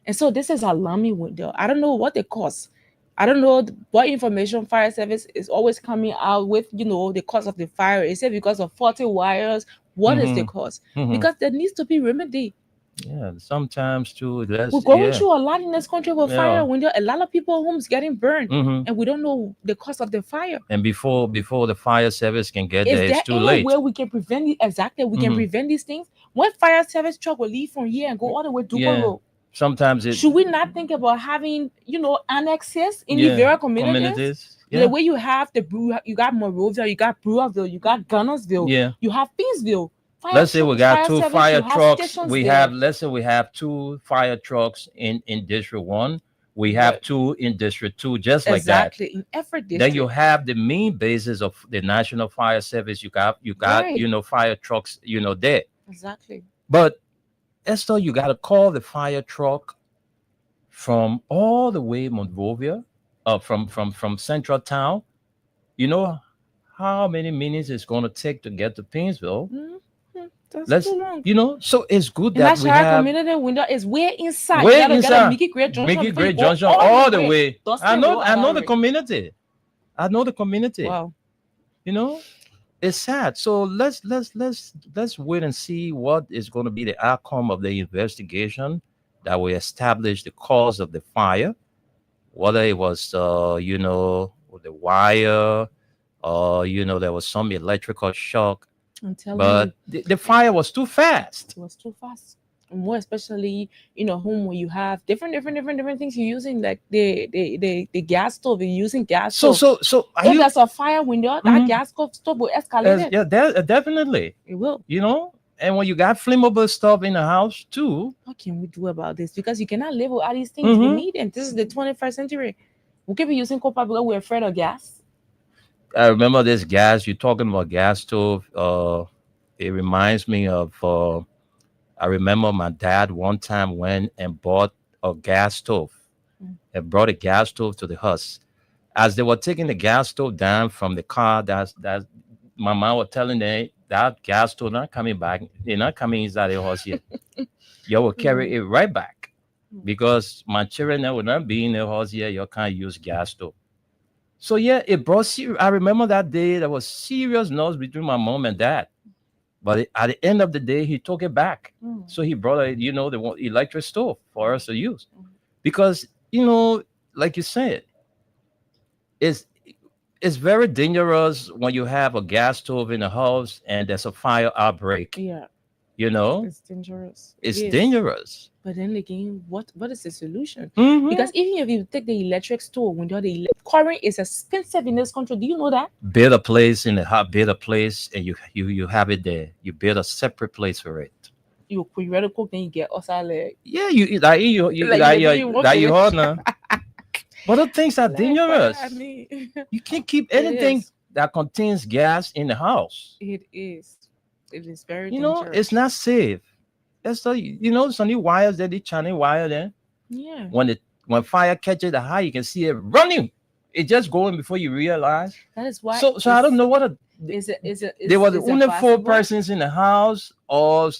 And so this is alarming window. I don't know what the cause. I don't know what information fire service is always coming out with, the cause of the fire. Is it because of faulty wires? What is the cause? Because there needs to be remedy. Yeah, sometimes too. We're going through a lot in this country with Yeah. fire. When there a lot of people homes getting burned, Mhm. and we don't know the cause of the fire. And before the fire service can get Is there, there it's too any late. way we can prevent it? Exactly, we can Mhm. prevent these things. When fire service truck will leave from here and go all the way to Yeah. Road, Sometimes it. should we not think about having annexes in the various communities? Yeah. The way you have you got Monrovia, you got Brewerville, you got Gunnersville, Yeah. you have Finsville. Let's say we got two service, fire you have trucks. stations We there. have, let's say we have two fire trucks in District 1. We have Right. two in District 2, just like Exactly, in every district. that. Then you have the main basis of the National Fire Service. You got Right. fire trucks, there. Exactly. But Esther, you got to call the fire truck from all the way Monrovia, from Central Town. You know how many minutes it's going to take to get to Painesville? That's too long. So it's good And that that we Shire have community window is way inside. way You gotta inside. get a Mickey Great Junction. Mickey before you Great go Junction all the way. Dustin I know Road, the Alaric. community. I know the community. Wow. It's sad. So let's wait and see what is going to be the outcome of the investigation that will establish the cause of the fire, whether it was with the wire, or there was some electrical shock. I'm telling But the fire was too fast. It was too fast. And more especially home where you have different things you're using, like the gas stove. You're using gas So stove. are If you? there's a fire window, that Mhm. gas stove will escalate. Yeah, definitely. It will. And when you got flammable stuff in the house too, What can we do about this? Because you cannot live without these things. We Mhm. need them. This is the 21st century. We can be using copper because we're afraid of gas. I remember this gas. You're talking about gas stove. It reminds me of. I remember my dad one time went and bought a gas stove. And brought a gas stove to the house. As they were taking the gas stove down from the car, that my mom was telling them that gas stove not coming back. They're not coming inside the house yet. You will carry it right back because my children will not be in the house yet. You can't use gas stove. So yeah, it brought I remember that day there was serious noise between my mom and dad. But at the end of the day, he took it back. So he brought the electric stove for us to use. Because, like you said, it's very dangerous when you have a gas stove in the house and there's a fire outbreak. Yeah. It's dangerous. It's It is. dangerous. But then again, what is the solution? Mhm. Because even if you take the electric stove, when the current is expensive in this country, do you know that? Build a place in the house, build a place, and you have it there. You build a separate place for it. You rather cook, then you get outside like Yeah, you like you Like you walk like you away. heard now. But the things are Like, dangerous. I mean, You can't keep It anything is. that contains gas in the house. it is. It is very dangerous. It's not safe. That's some new wires that they channel wire there. Yeah. When fire catches the high, you can see it running. It just going before you realize. That is why. So I don't know what there were only 4 persons in the house, or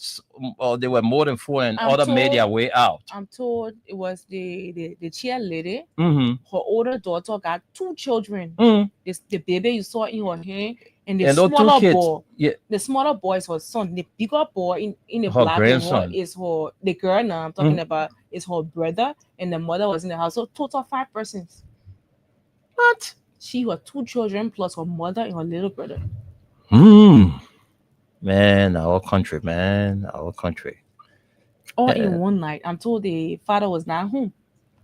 there were more than 4, and I'm other made their told- way out. I'm told it was the cheerleader. Mm-hmm. Her older daughter got 2 children. Mm. The baby you saw in her hand, and the And those 2 smaller kids, boy. yeah, The smaller boy is her son. The bigger boy in the Her black grandson. one is the girl now I'm talking about is her brother, and the mother was in the house. So total 5 persons. What? She had 2 children plus her mother and her little brother. Man, our country. All Yeah. in one night. I'm told the father was not home.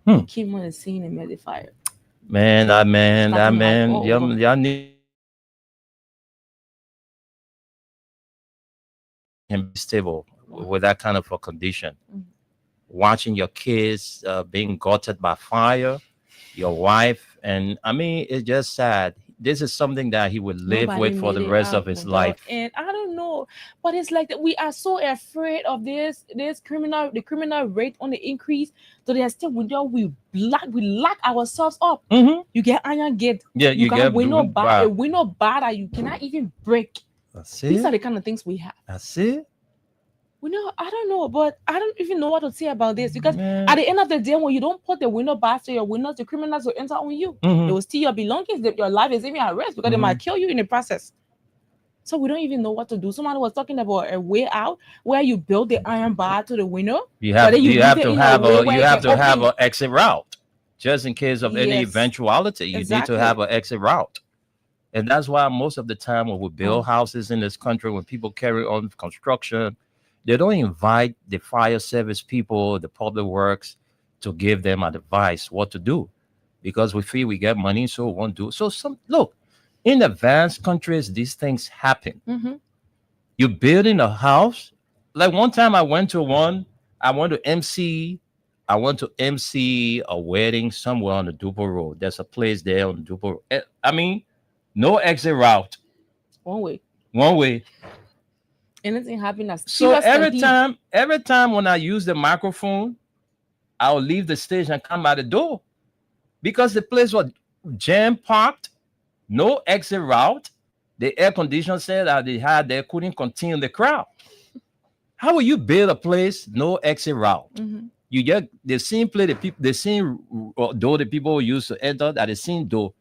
Hmm. He came on the scene and met the fire. That man, Starting like, oh, y'all need him be stable with that kind of a condition. Mhm. Watching your kids being gutted by fire, your wife, and I mean, it's just sad. This is something that he would live Nobody with for the made it rest out of his without- life. And I don't know, but it's like that we are so afraid of the criminal rate on the increase. So there's still window we lock ourselves up. Mm-hmm. You get iron gate. Yeah, You you got get a window bar wow. that you cannot even break. That's These are it. the kind of things we have. That's it. I don't know, but I don't even know what to say about this because Man. at the end of the day, when you don't put the window bars to your windows, the criminals will enter on you. Mhm. They will steal your belongings. Your life is even at risk because they Mhm. might kill you in the process. So we don't even know what to do. Somebody was talking about a way out where you build the iron bar to the window. You have but then you have leave it to in a have way a where you it have can to have open. an exit route just in case of any Yes, eventuality. You need to exactly. have an exit route. And that's why most of the time when we build houses in this country, when people carry on construction, they don't invite the fire service people, the public works, to give them advice what to do, because we feel we get money, so we won't do. So look, in advanced countries, these things happen. Mm-hmm. You're building a house. Like one time I went to MC a wedding somewhere on the Dupo Road. There's a place there on the Dupo Road. I mean, no exit route. One way. Anything happen as So every time when I use the microphone, I'll leave the stage and come out the door because the place was jam packed, no exit route. The air conditioner said that they couldn't contain the crowd. How will you build a place no exit route? Mm-hmm. You get the same place, the same door the people used to enter, that the same door.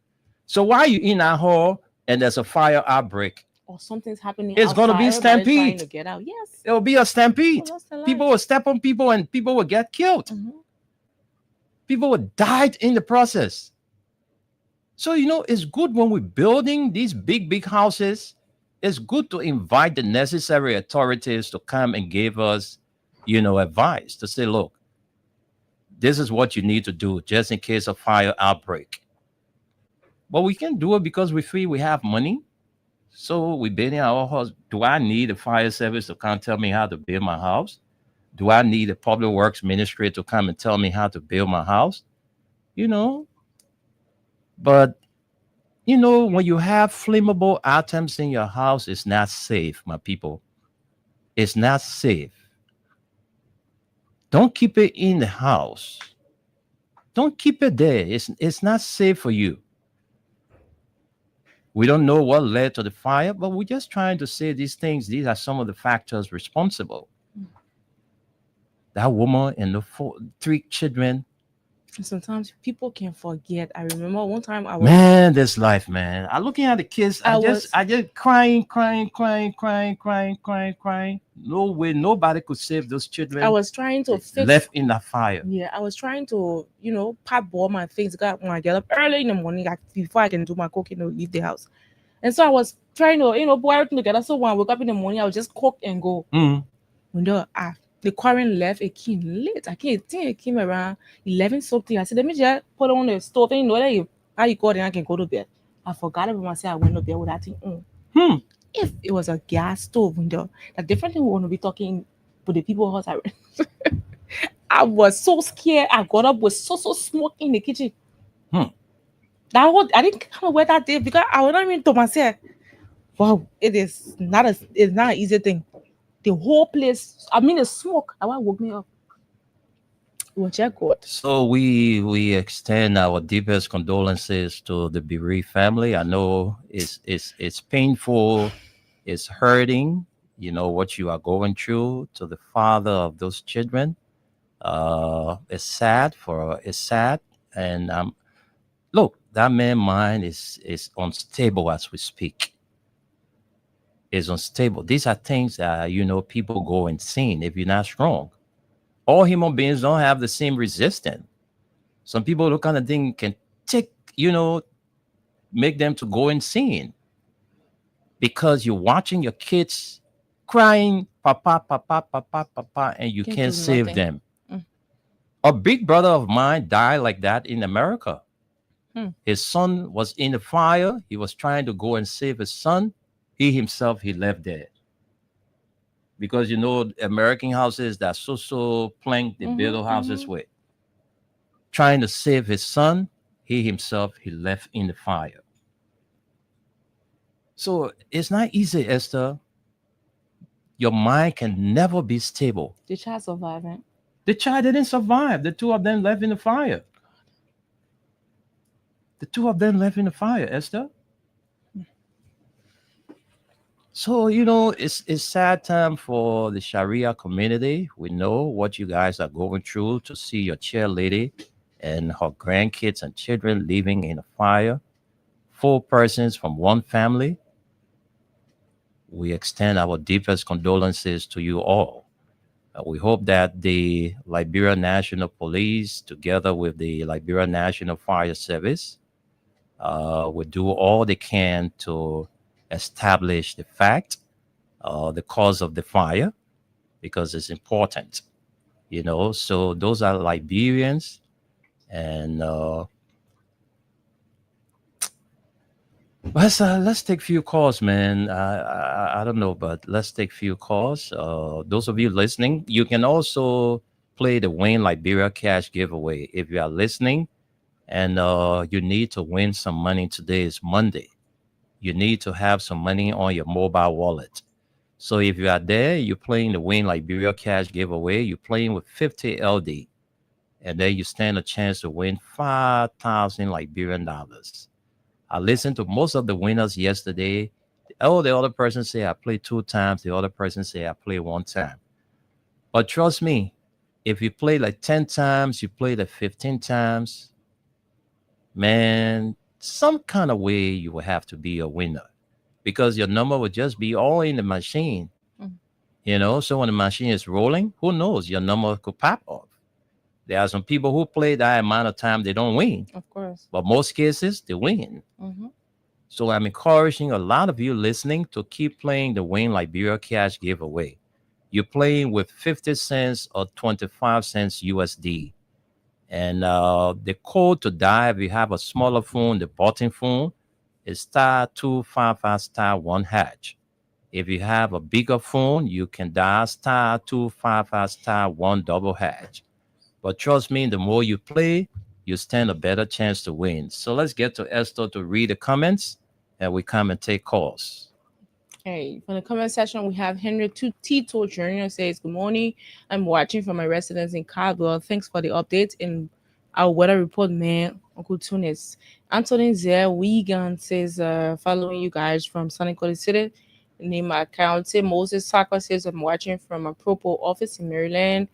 So why are you in that hall and there's a fire outbreak? Or something's happening. It's going to be stampede. To get out. Yes. It will be a stampede. Oh, people will step on people and people will get killed. Mm-hmm. People will die in the process. So, it's good when we're building these big houses. It's good to invite the necessary authorities to come and give us, advice to say, look, this is what you need to do just in case of fire outbreak. But we can do it because we feel we have money. So we building our house. Do I need a fire service to come tell me how to build my house? Do I need a public works ministry to come and tell me how to build my house? But when you have flammable items in your house, it's not safe, my people. It's not safe. Don't keep it in the house. Don't keep it there. It's not safe for you. We don't know what led to the fire, but we're just trying to say these things. These are some of the factors responsible. That woman and the 3 children. Sometimes people can forget. I remember one time I was... Man, this life, man. I'm looking at the kids. I just crying. No way, nobody could save those children. I was trying to fix... Left in the fire. Yeah, I was trying to, pack all my things. When I get up early in the morning, before I can do my cooking or leave the house. And so I was trying to, put everything together. So when I woke up in the morning, I would just cook and go. Mm-hmm. The current left, it came late. I think it came around 11 something. I said, let me just put on the stove. And how you go there, I can go to bed. I forgot about myself. I went to bed with that thing on. If it was a gas stove, the different thing we want to be talking with the people house. I was so scared. I got up with so smoke in the kitchen. I didn't come away that day because I was not even to myself. Wow, it's not an easy thing. The whole place, the smoke, that woke me up. God. So we extend our deepest condolences to the bereaved family. I know it's painful, it's hurting, what you are going through. To the father of those children, it's sad, and look, that man's mind is unstable as we speak. Is unstable. These are things that people go insane if you're not strong. All human beings don't have the same resistance. Some people, the kind of thing can take, make them to go insane because you're watching your kids crying, papa, and you can't save them. A big brother of mine died like that in America. His son was in the fire. He was trying to go and save his son. He himself, he left there. Because American houses that so plank, they build houses with. Trying to save his son, he himself, he left in the fire. So it's not easy, Esther. Your mind can never be stable. The child survived, right? The child didn't survive. The 2 of them left in the fire. The 2 of them left in the fire, Esther. So, it's sad time for the Sharia community. We know what you guys are going through to see your chair lady and her grandkids and children living in a fire. 4 persons from one family. we extend our deepest condolences to you all. We hope that the Liberia National Police, together with the Liberia National Fire Service, will do all they can to establish the fact, the cause of the fire, because it's important, So those are Liberians, and let's take few calls, man. I don't know, but let's take few calls. Those of you listening, you can also play the Win Liberia Cash giveaway. If you are listening and you need to win some money, today is Monday. You need to have some money on your mobile wallet. So if you are there, you're playing the Win Liberia Cash giveaway. You're playing with 50 LD, and then you stand a chance to win 5,000 Liberian dollars. I listened to most of the winners yesterday. Oh, the other person say I played 2 times. The other person say I played 1 time. But trust me, if you play like 10 times, you play like 15 times, man, some kind of way you will have to be a winner, because your number will just be all in the machine. So when the machine is rolling, who knows, your number could pop off. There are some people who play that amount of time, they don't win. Of course. But most cases, they win. So I'm encouraging a lot of you listening to keep playing the Win Liberia Cash giveaway. You're playing with 50 cents or 25 cents USD. And the code to dial, if you have a smaller phone, the button phone, is *255*1#. If you have a bigger phone, you can dial *255*1#. But trust me, the more you play, you stand a better chance to win. So let's get to Esther to read the comments, and we come and take calls. Hey, from the comment section, we have Henry Tito Jr. says, "Good morning. I'm watching from my residence in Caldwell. Thanks for the update in our weather report, man. Uncle Tunis." Anthony Zer Wigan says, "Following you guys from Sunny County City. Name account. Moses Saka says, I'm watching from a Propo office in Maryland.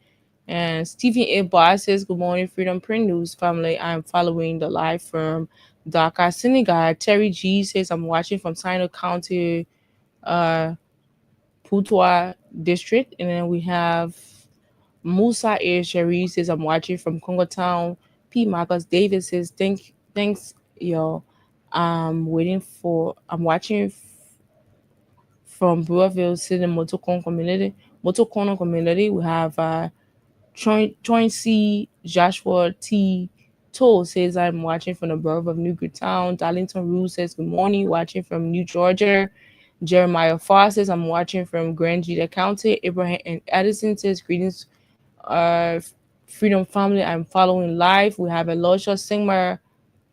And Stephen A. Bar says, good morning, Freedom Print News family. I'm following the live from Dakar, Senegal. Terry G says, I'm watching from Sino County, Putois district. And then we have Musa A. Sherry says, I'm watching from Congo Town. P. Marcus Davis says, thanks, yo. I'm watching from Brewerville City, Motocono community. We have Chauncey Joshua T. Toll says, I'm watching from the borough of Newtown. Darlington Rue says, good morning, watching from New Georgia. Jeremiah Farr says, I'm watching from Grand Gita County. Abraham and Edison says, greetings, Freedom family. I'm following live. We have Elisha Singmar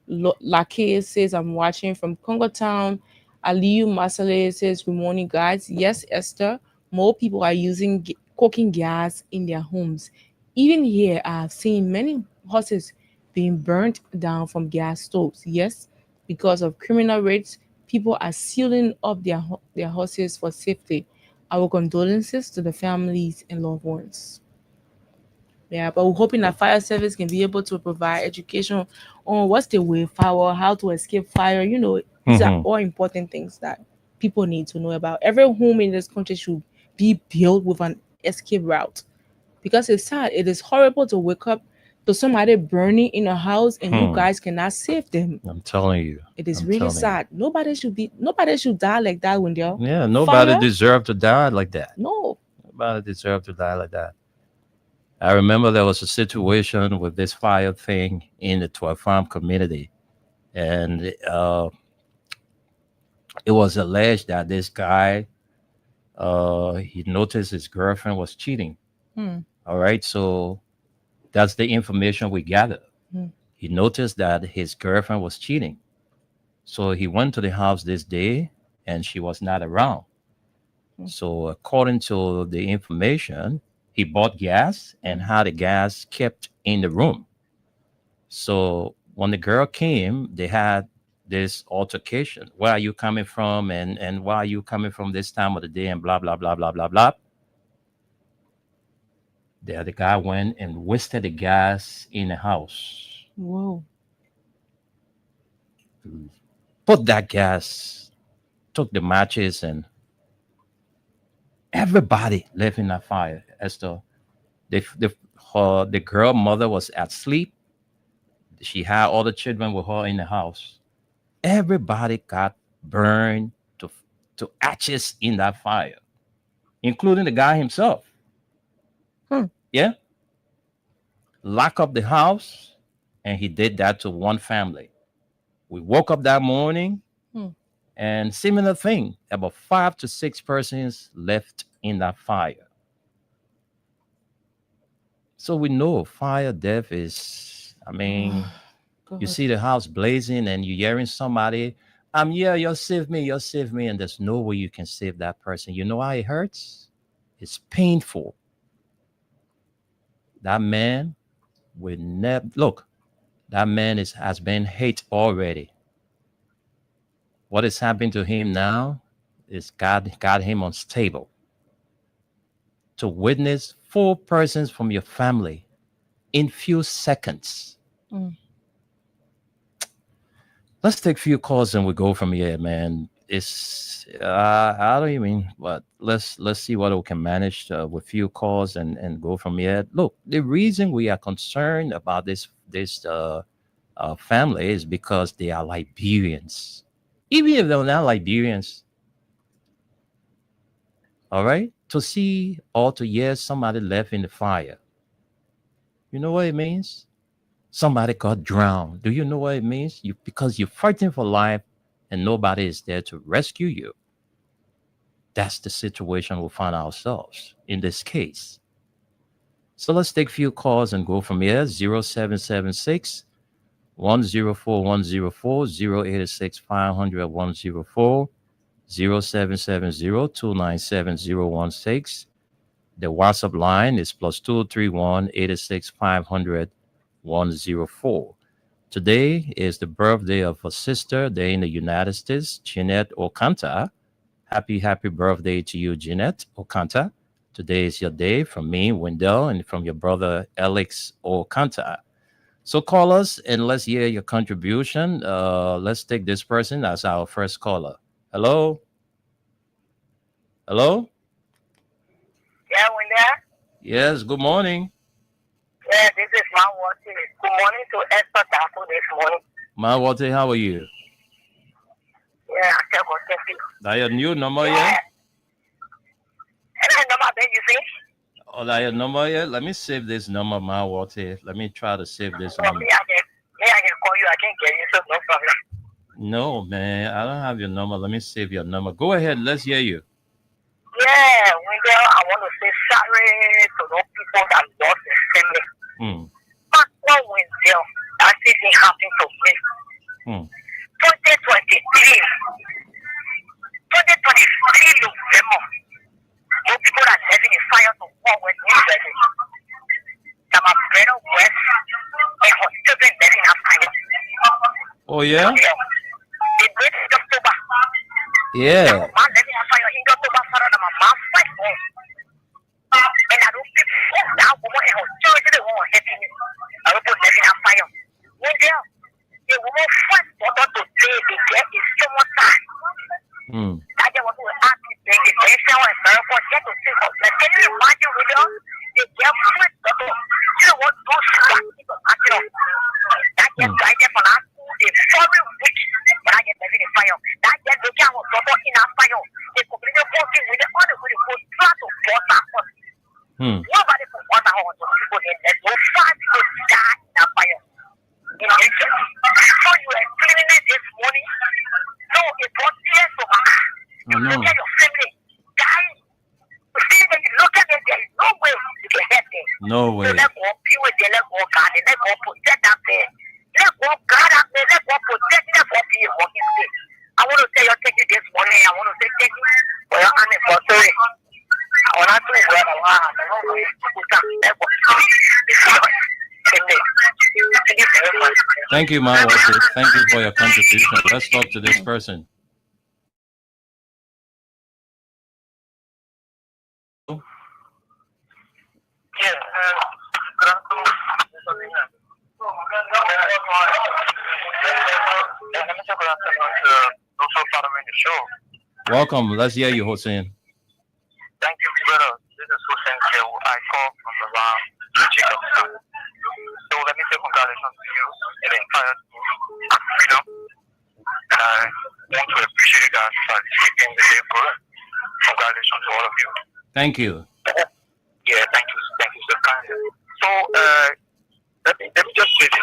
Lake says, I'm watching from Congo Town. Aliyu Masale says, good morning, guys. Yes, Esther, more people are using cooking gas in their homes. Even here, I have seen many houses being burnt down from gas stoves. Yes, because of criminal rates, people are sealing up their houses for safety. Our condolences to the families and loved ones. Yeah, but we're hoping that fire service can be able to provide education on what's the way forward, how to escape fire. These are all important things that people need to know about. Every home in this country should be built with an escape route, because it's sad. It is horrible to wake up to somebody burning in a house and you guys cannot save them. I'm telling you. It is really sad. Nobody should die like that when they're nobody deserves to die like that. No. Nobody deserves to die like that. I remember there was a situation with this fire thing in the 12 Farm community. And it was alleged that this guy, he noticed his girlfriend was cheating. All right. So that's the information we gathered. He noticed that his girlfriend was cheating. So he went to the house this day and she was not around. So according to the information, he bought gas and had the gas kept in the room. So when the girl came, they had this altercation. Where are you coming from? And why are you coming from this time of the day? And blah, blah, blah, blah, blah, blah. There, the guy went and wasted the gas in the house. Whoa. Put that gas, took the matches and Everybody lived in that fire. Esther, the girl mother was asleep. She had all the children with her in the house. Everybody got burned to ashes in that fire, including the guy himself. Yeah. Lock up the house, and he did that to one family. We woke up that morning, and similar thing. About 5 to 6 persons left in that fire. So we know fire death is, I mean, you see the house blazing and you're hearing somebody, yeah, you'll save me, and there's no way you can save that person. You know how it hurts? It's painful. That man will never, look, that man has been hate already. What is happening to him now is God got him unstable. To witness 4 persons from your family in few seconds. Let's take a few calls and we go from here, man. It's I don't even, but let's see what we can manage with few calls and go from here. Look, the reason we are concerned about this family is because they are Liberians. Even if they're not Liberians, all right, to see or to hear somebody left in the fire, you know what it means? Somebody got drowned. Do you know what it means? Because you're fighting for life and nobody is there to rescue you. That's the situation we find ourselves in this case. So let's take a few calls and go from here. 0776 104 104 086 500 104 0770 297 016. The WhatsApp line is +231 86 500 104. Today is the birthday of a sister there in the United States, Jeanette Okanta. Happy birthday to you, Jeanette Okanta. Today is your day from me, Wendell, and from your brother, Alex Okanta. So call us and let's hear your contribution. Let's take this person as our first caller. Hello? Hello? Yeah, Wendell? Yes, good morning. Yeah, this is Mawate. Good morning to Esther Tafu this morning. Mawate, how are you? Yeah, I tell you, thank you. That your new number, yeah? And number that you see? Oh, that your number, yeah? Let me save this number, Mawate. Let me try to save this number. I can call you. I can get you, so no problem. No, man, I don't have your number. Let me save your number. Go ahead, let's hear you. Yeah, Wendell, I want to say sorry to those people that lost their family. But no, Wendell, that didn't happen to me. 2023 November, those people that living in fire to war with me, that my brother West and her children living in fire. Oh, yeah? They wait in October. Yeah. My living in fire in October, my mom fight home. And I don't people that woman and her children, they won't help me. I don't put living in fire. Wendell, the woman fight for them to say they get is so much time. I just want to ask you, they say, and forget to say, can you imagine, Wendell? They get fight for them. You know what? Those people, that just guided for us. They foreign witch, but I get living in fire. That just the guy was in a fire. They completely working with the other with the good try to force that one. Nobody can force that one to people in there. No 5 people die in a fire. You know, so you are explaining it this morning. So it brought tears to my eyes. You look at your family dying. You see that you look at it, there is no way you can help them. No way. So let go be with them, let go God, and let go protect that man. Let go God up there, let go protect, let go be a walking stick. I want to tell you thank you this morning. I want to say thank you for your anniversary. I want to tell you what I want. I don't know if you can let go. Thank you, Mawate. Thank you for your contribution. Let's talk to this person. Show. Welcome. Let's hear you, Hossein. Thank you congratulations to you and the entire team at Freedom. And I want to appreciate you guys for keeping the day program. Congratulations to all of you. Thank you. Yeah, thank you so kindly. So, let me just say this.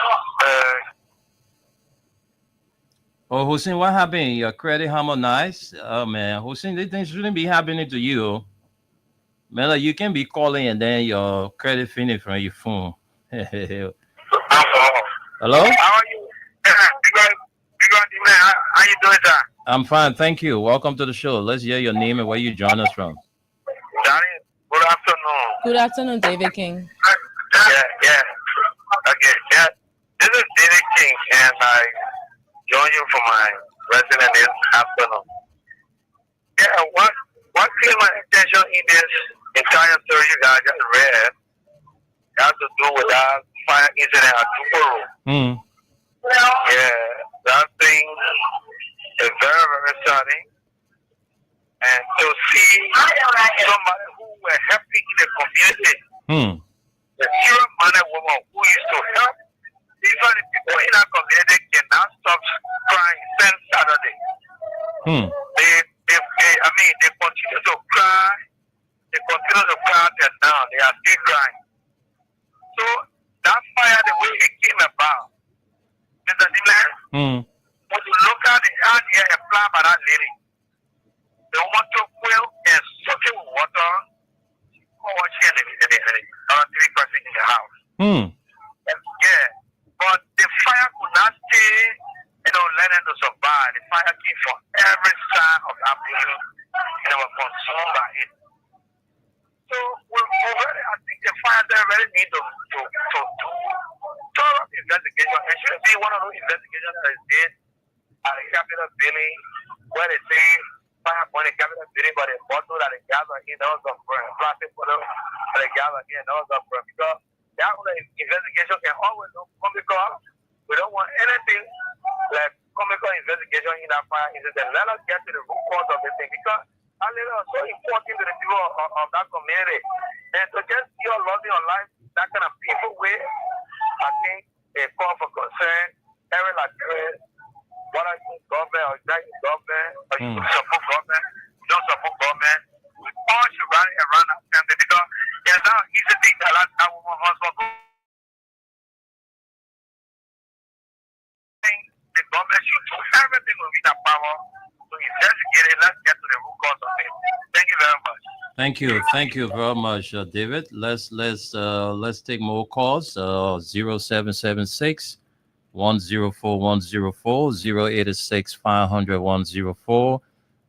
Oh, Hussein, what happened? Your credit harmonized? Oh, man. Hussein, these things shouldn't be happening to you. Man, like, you can be calling and then your credit finished from your phone. Hello? How are you? How you doing, sir? I'm fine, thank you. Welcome to the show. Let's hear your name and where you join us from. Johnny, good afternoon. Good afternoon, David King. Yeah. Okay, yeah. This is David King, and I join you for my resident this afternoon. Yeah, what came my attention in this entire story you guys just read has to do with that fire incident at Tuporo. Yeah, that thing is very, very sad. And to see somebody who were helping in the community, the pure minded woman who used to help even the people in our community cannot stop crying since Saturday. They continue to cry. They continue to cry till now. They are still crying. So that fire, the way it came about, Mr. Dimler, when you look at the hand here applied by that lady, the woman took oil and soaked it with water. Oh, she had another 3 persons in the house. Yeah, but the fire could not stay, let them to survive. The fire came from every side of that building, and they were consumed by it. So I think the fire there really need to do thorough investigation. It should be one of those investigations that is did at the Capitol building where they say fire on the Capitol building, but the bottle that they gather in those of plastic bottle that they gather in those of because that investigation can always look comical. We don't want anything like comical investigation in that fire incident. Let us get to the root cause of the thing because that is so important to the people of that community. And to just see your loving your life that kind of peaceful way, I think a call for concern, every like whether you government or not government, or you support government, you don't support government, we all should rally around that family because it's not easy thing to allow that woman husband go. The government should do everything within their power to investigate it. Let's get to the root cause of it. Thank you very much. Thank you very much, David. Let's take more calls. 0776 104 104 086 500 104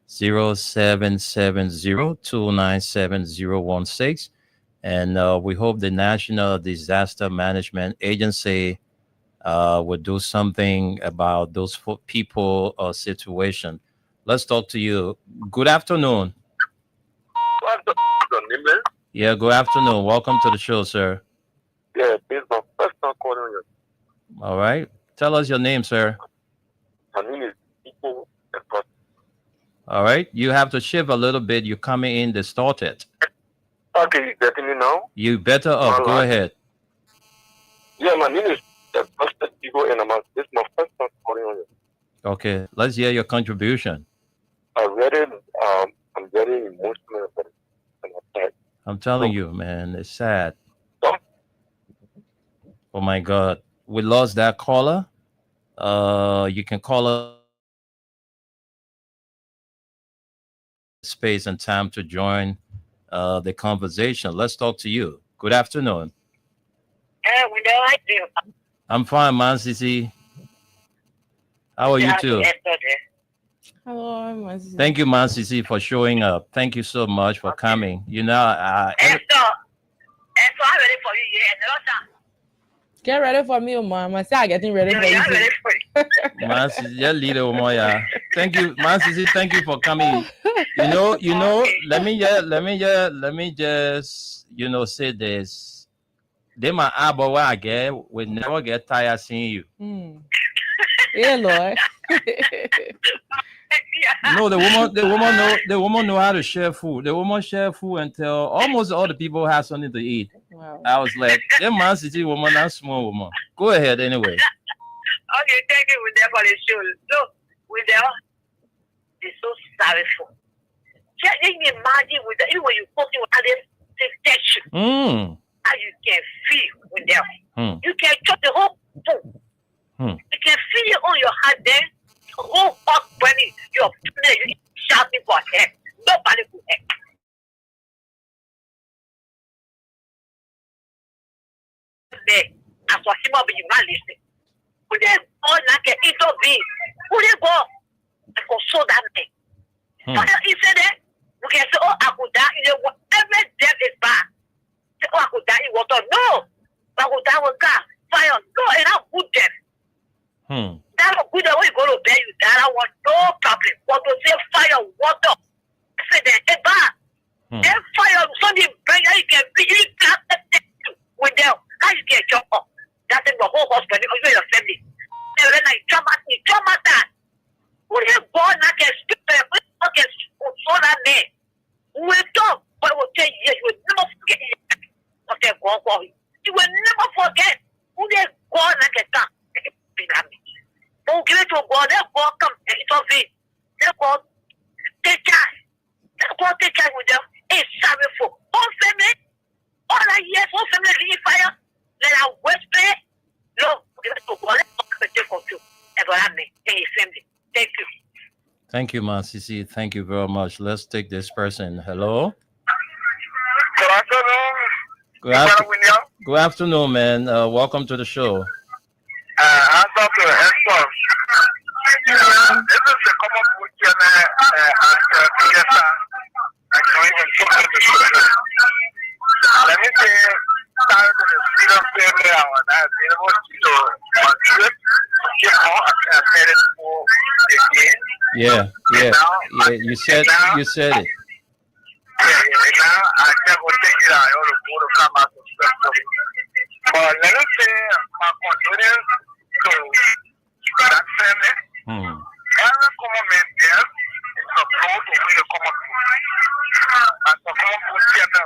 0770 297 016. And we hope the National Disaster Management Agency will do something about those people or situation. Let's talk to you. Good afternoon. Yeah, good afternoon. Welcome to the show, sir. Yeah, this is my first time calling you. All right. Tell us your name, sir. My name is Iko. All right. You have to shift a little bit. You're coming in distorted. Okay, you getting me now? You better up. Go ahead. Yeah, my name is Iko, and this is my first time calling you. Okay. Let's hear your contribution. I read it. I'm very emotional about it. I'm telling you, man, it's sad. Oh my God, we lost that caller. You can call us space and time to join the conversation. Let's talk to you. Good afternoon. We don't like you. I'm fine, man. Cici. How are you too? Hello, Mansi. Thank you, man, Cici, for showing up. Thank you so much for coming. You know, So I'm ready for you. Get ready for me, man. I say I'm getting ready for you. Man, Cici, yeah, leader, Omoya. Thank you, man, Cici. Thank you for coming. You know. Let me just, say this. They my abo where I get. We never get tired seeing you. Yeah, Lord. No, the woman know how to share food. The woman share food until almost all the people have something to eat. Wow. I was like, that man city woman, that small woman. Go ahead anyway. Okay, thank you with them for the show. So, with them, it's so sorrowful. Can you imagine with them, even when you talking with others, they touch you. How you can feel with them. You can chop the whole food. You can feel it on your heart then. The whole hot burning, your you shouting for help. Nobody will help. As for him, you man listen. Would they all like an intervene? Would they go and console that man? So he said that we can say, oh, I could die in whatever death is bad. Say, oh, I could die in water. No, I could die with gas, fire. No, and I'm good death. That's a good way you go to bed, you die. I want no problem. But to say fire, water, I said that it's bad. Then fire, something bring you can be with them. How you get your up? That's in the whole hospital because you're your family. And then I drama that. Who is born like a stupid, okay, so that man. We talk, but we'll tell you, you will never forget what they're going for. You will never forget who they're born like a cat. Who give it to God, they're going to come and intervene. They're going to take charge. They're going to take charge with them. It's sorrowful. All family, all that years, all family in fire. Let our West play. No, give it to God. Let's take control. Environment and his family. Thank you. Thank you, Ma Sisi. Thank you very much. Let's take this person. Hello. Good afternoon. Good afternoon, man. Welcome to the show. I'm Dr. Esper. This is a common question let me say, start with the freedom family and I've been able to contribute to keep more accessible for again. Yeah. You said it. Yeah, and now I can't go take it out. I ought to come out of stuff. But let us say, my condolence to that family. Every common man there is supposed to be a common food. And so common food together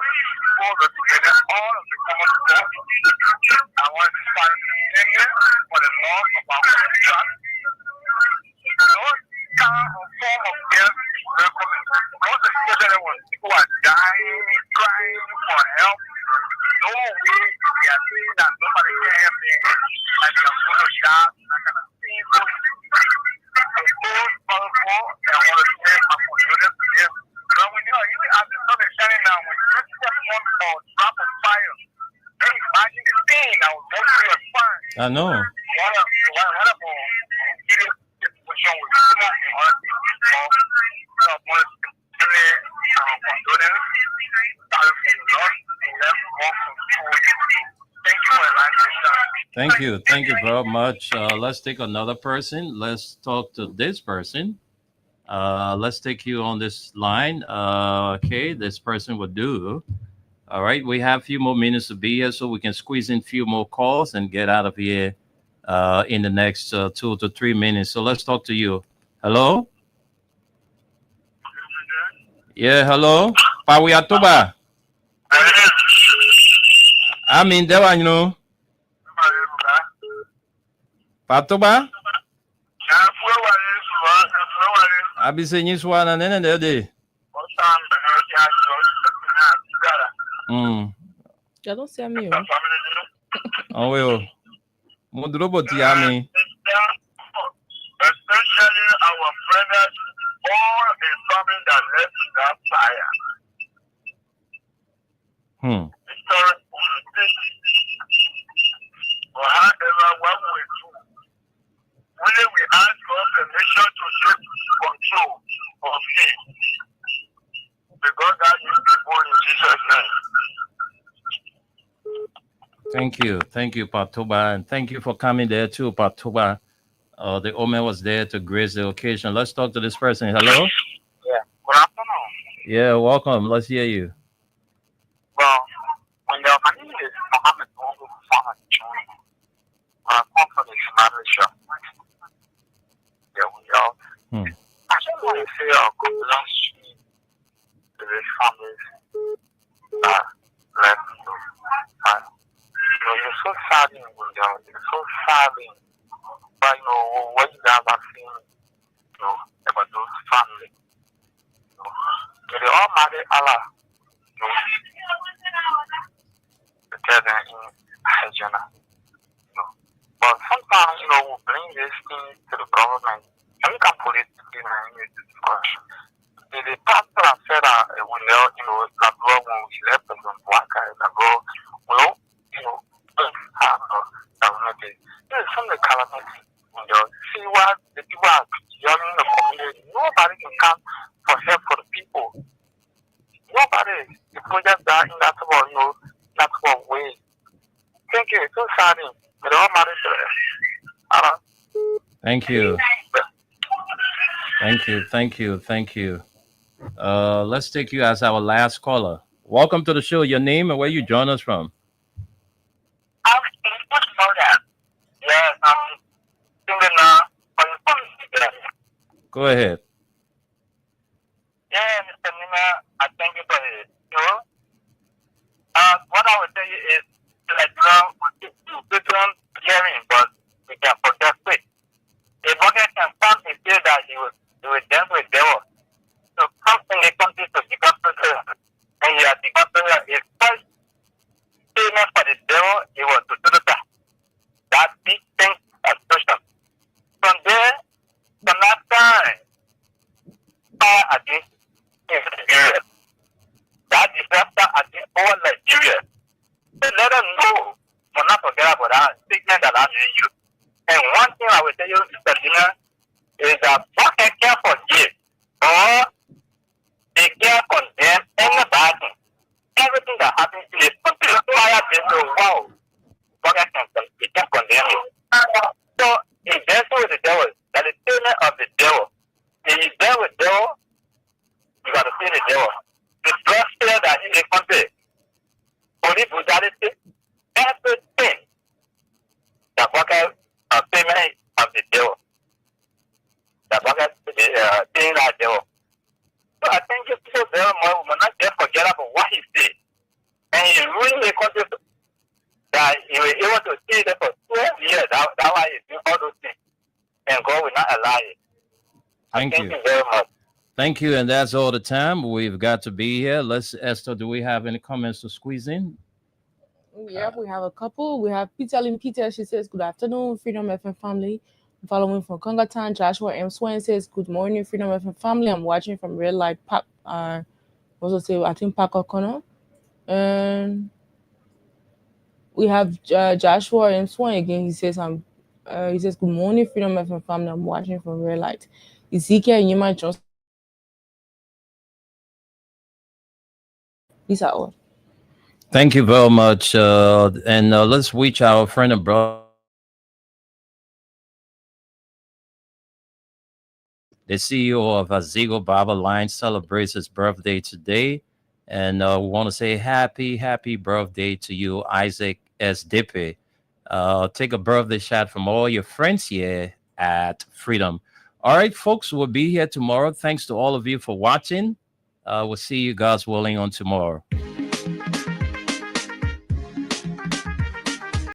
together all of the common food. I want to start singing for the loss of our contract. No kind of form of death is welcome. Not especially when people are dying, crying for help. No way they are saying that nobody can help me and they are going to die. I can see those. It's so powerful and I want to say my condolence to them. But when you are even as the sun is shining now, when you just step on a drop of fire, then imagine the pain that will go through your spine. I know. Thank you very much. Let's take another person. Let's talk to this person. Let's take you on this line. Okay, this person will do. All right, we have a few more minutes to be here, so we can squeeze in a few more calls and get out of here in the next 2 to 3 minutes. So let's talk to you. Hello? Yeah, hello? Pawi Atuba. I mean, there one, you know. Patuba? Abi saying this one and then the day. Ya don't see me. Oh, well. Mudroboti, I mean. Especially our brothers, all the family that left in that fire. Historic or however, what we do. When we ask for permission to take control of him, because that is people in Jesus' name. Thank you, Patuba, and thank you for coming there too, Patuba. The Omen was there to grace the occasion. Let's talk to this person. Hello? Yeah, good afternoon. Yeah, welcome. Let's hear you. Well, my name is Mohammed Ogu from China. I come from the Malaysia. Yeah, we are. Actually, sadly, but what you guys are seeing, about those family. They all marry Allah. Together in Hajjana. But sometimes, we bring this thing to the government, and we can put it in a discussion. The pastor said that we know, that God when we left us on black guys, that God will, have calamity. This is some of the calamity. See what the people are young in the community. Nobody can come for help for the people. Nobody. The project that in that way. Thank you. It's so sad. But all matters Thank you. Thank you. Let's take you as our last caller. Welcome to the show. Your name and where you join us from? Yes, Go ahead. Yeah, Mr. Nima, I thank you for it. What I would tell you is, different hearing, but we can forget it. A bucket can come and say that he was dance with devil. So something they come to become prayer, and he has become prayer. His first payment for the devil, he was to do that big thing as Christian. From there, from that time, fire against Nigeria. That disaster against all Nigeria. So let us know, but not forget about that sickness that I'm in you. And one thing I will tell you, Mr. Dina, is that what I can forgive or they can condemn anybody. Everything that happens to you, something like wow, what I can condemn you. So, in dancing with the devil, that is the payment of the devil. If you dance with the devil, you got to see the devil. The drug sale that he is going only brutality, everything that works a payment of the devil. That works the thing of the devil. So I think you people very much will not just forget about what he said. And he really consider that he was able to see them for 12 years. That's why he's doing all those things. And God will not allow it. Thank you very much. Thank you, and that's all the time we've got to be here. Esther, do we have any comments to squeeze in? Yeah, we have a couple. We have Peter Lynn Peter. She says, good afternoon, Freedom FM family. I'm following from Kongatan. Joshua M. Swain says, good morning, Freedom FM family. I'm watching from Red Light Park. Also say, I think Park O'Connor. And we have Joshua M. Swain again. He says, good morning, Freedom FM family. I'm watching from Red Light. Ezekiel Yima Johnson. These are all. Thank you very much. And let's reach our friend and brother. The CEO of Azigo Baba Line celebrates his birthday today. And we want to say happy birthday to you, Isaac S. Dippe. Take a birthday shot from all your friends here at Freedom. All right, folks, we'll be here tomorrow. Thanks to all of you for watching. We'll see you, God's willing, on tomorrow.